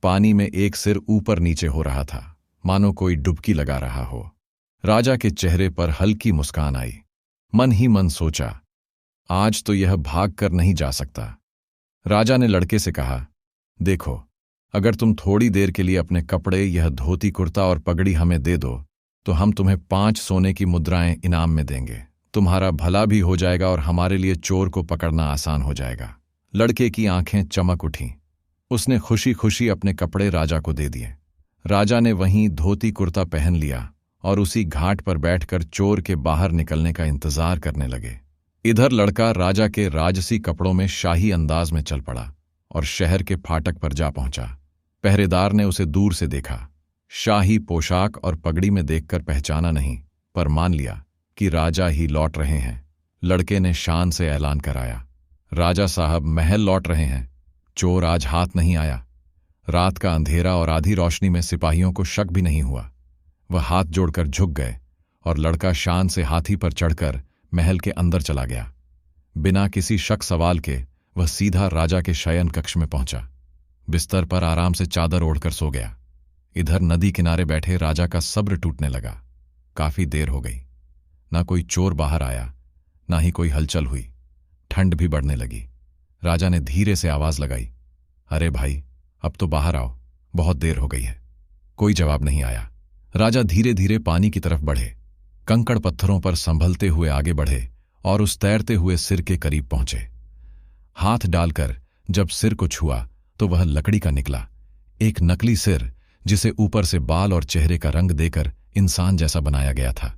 पानी में एक सिर ऊपर नीचे हो रहा था, मानो कोई डुबकी लगा रहा हो। राजा के चेहरे पर हल्की मुस्कान आई। मन ही मन सोचा, आज तो यह भाग कर नहीं जा सकता। राजा ने लड़के से कहा, देखो, अगर तुम थोड़ी देर के लिए अपने कपड़े, यह धोती कुर्ता और पगड़ी हमें दे दो तो हम तुम्हें 5 सोने की मुद्राएं इनाम में देंगे। तुम्हारा भला भी हो जाएगा और हमारे लिए चोर को पकड़ना आसान हो जाएगा। लड़के की आंखें चमक उठीं। उसने खुशी खुशी अपने कपड़े राजा को दे दिए। राजा ने वहीं धोती कुर्ता पहन लिया और उसी घाट पर बैठकर चोर के बाहर निकलने का इंतजार करने लगे। इधर लड़का राजा के राजसी कपड़ों में शाही अंदाज में चल पड़ा और शहर के फाटक पर जा पहुंचा। पहरेदार ने उसे दूर से देखा। शाही पोशाक और पगड़ी में देखकर पहचाना नहीं, पर मान लिया कि राजा ही लौट रहे हैं। लड़के ने शान से ऐलान कराया, राजा साहब महल लौट रहे हैं। चोर आज हाथ नहीं आया। रात का अंधेरा और आधी रोशनी में सिपाहियों को शक भी नहीं हुआ। वह हाथ जोड़कर झुक गए और लड़का शान से हाथी पर चढ़कर महल के अंदर चला गया। बिना किसी शक सवाल के वह सीधा राजा के शयन कक्ष में पहुंचा। बिस्तर पर आराम से चादर ओढ़कर सो गया। इधर नदी किनारे बैठे राजा का सब्र टूटने लगा। काफी देर हो गई, ना कोई चोर बाहर आया, ना ही कोई हलचल हुई। ठंड भी बढ़ने लगी। राजा ने धीरे से आवाज लगाई, अरे भाई, अब तो बाहर आओ, बहुत देर हो गई है। कोई जवाब नहीं आया। राजा धीरे धीरे पानी की तरफ बढ़े, कंकड़ पत्थरों पर संभलते हुए आगे बढ़े और उस तैरते हुए सिर के करीब पहुंचे। हाथ डालकर जब सिर को छुआ तो वह लकड़ी का निकला, एक नकली सिर जिसे ऊपर से बाल और चेहरे का रंग देकर इंसान जैसा बनाया गया था।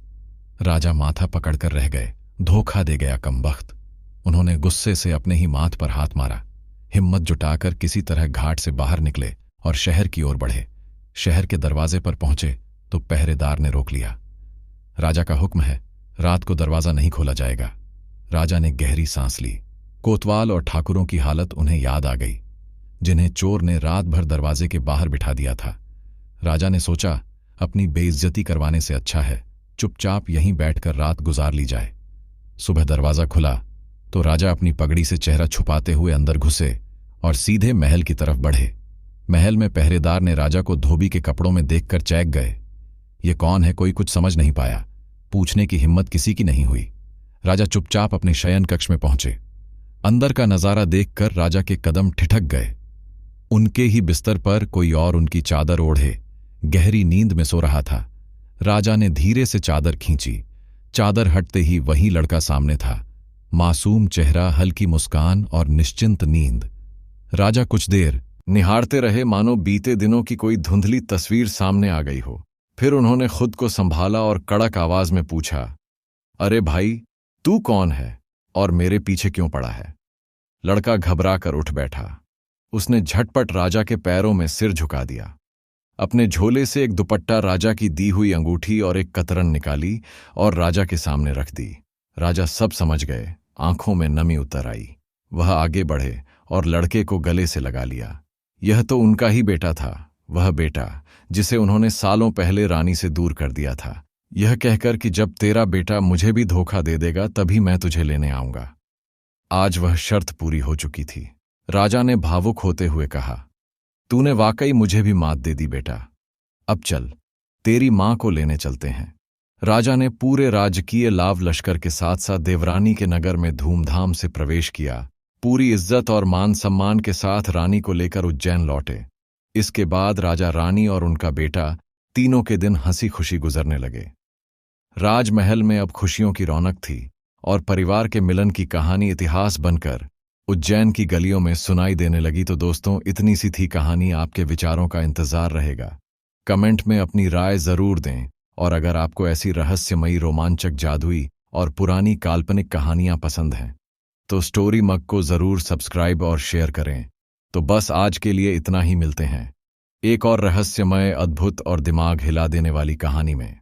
राजा माथा पकड़कर रह गए। धोखा दे गया कमबख्त। उन्होंने गुस्से से अपने ही माथ पर हाथ मारा। हिम्मत जुटाकर किसी तरह घाट से बाहर निकले और शहर की ओर बढ़े। शहर के दरवाजे पर पहुंचे तो पहरेदार ने रोक लिया। राजा का हुक्म है, रात को दरवाजा नहीं खोला जाएगा। राजा ने गहरी सांस ली। कोतवाल और ठाकुरों की हालत उन्हें याद आ गई, जिन्हें चोर ने रात भर दरवाजे के बाहर बिठा दिया था। राजा ने सोचा, अपनी बेइज्जती करवाने से अच्छा है चुपचाप यहीं बैठकर रात गुजार ली जाए। सुबह दरवाजा खुला तो राजा अपनी पगड़ी से चेहरा छुपाते हुए अंदर घुसे और सीधे महल की तरफ बढ़े। महल में पहरेदार ने राजा को धोबी के कपड़ों में देखकर चौंक गए। ये कौन है, कोई कुछ समझ नहीं पाया। पूछने की हिम्मत किसी की नहीं हुई। राजा चुपचाप अपने शयन कक्ष में पहुंचे। अंदर का नजारा देखकर राजा के कदम ठिठक गए। उनके ही बिस्तर पर कोई और उनकी चादर ओढ़े गहरी नींद में सो रहा था। राजा ने धीरे से चादर खींची। चादर हटते ही वही लड़का सामने था। मासूम चेहरा, हल्की मुस्कान और निश्चिंत नींद। राजा कुछ देर निहारते रहे, मानो बीते दिनों की कोई धुंधली तस्वीर सामने आ गई हो। फिर उन्होंने खुद को संभाला और कड़क आवाज में पूछा, अरे भाई, तू कौन है और मेरे पीछे क्यों पड़ा है? लड़का घबरा कर उठ बैठा। उसने झटपट राजा के पैरों में सिर झुका दिया। अपने झोले से एक दुपट्टा, राजा की दी हुई अंगूठी और एक कतरन निकाली और राजा के सामने रख दी। राजा सब समझ गए। आंखों में नमी उतर आई। वह आगे बढ़े और लड़के को गले से लगा लिया। यह तो उनका ही बेटा था। वह बेटा जिसे उन्होंने सालों पहले रानी से दूर कर दिया था, यह कहकर कि जब तेरा बेटा मुझे भी धोखा दे देगा तभी मैं तुझे लेने आऊंगा। आज वह शर्त पूरी हो चुकी थी। राजा ने भावुक होते हुए कहा, तूने वाकई मुझे भी मात दे दी बेटा। अब चल, तेरी मां को लेने चलते हैं। राजा ने पूरे राजकीय लाव लश्कर के साथ साथ देवरानी के नगर में धूमधाम से प्रवेश किया। पूरी इज्जत और मान सम्मान के साथ रानी को लेकर उज्जैन लौटे। इसके बाद राजा, रानी और उनका बेटा तीनों के दिन हंसी खुशी गुजरने लगे। राजमहल में अब खुशियों की रौनक थी और परिवार के मिलन की कहानी इतिहास बनकर उज्जैन की गलियों में सुनाई देने लगी। तो दोस्तों, इतनी सी थी कहानी। आपके विचारों का इंतजार रहेगा। कमेंट में अपनी राय जरूर दें और अगर आपको ऐसी रहस्यमयी, रोमांचक, जादुई और पुरानी काल्पनिक कहानियां पसंद हैं तो स्टोरी मग को जरूर सब्सक्राइब और शेयर करें। तो बस आज के लिए इतना ही। मिलते हैं एक और रहस्यमय, अद्भुत और दिमाग हिला देने वाली कहानी में।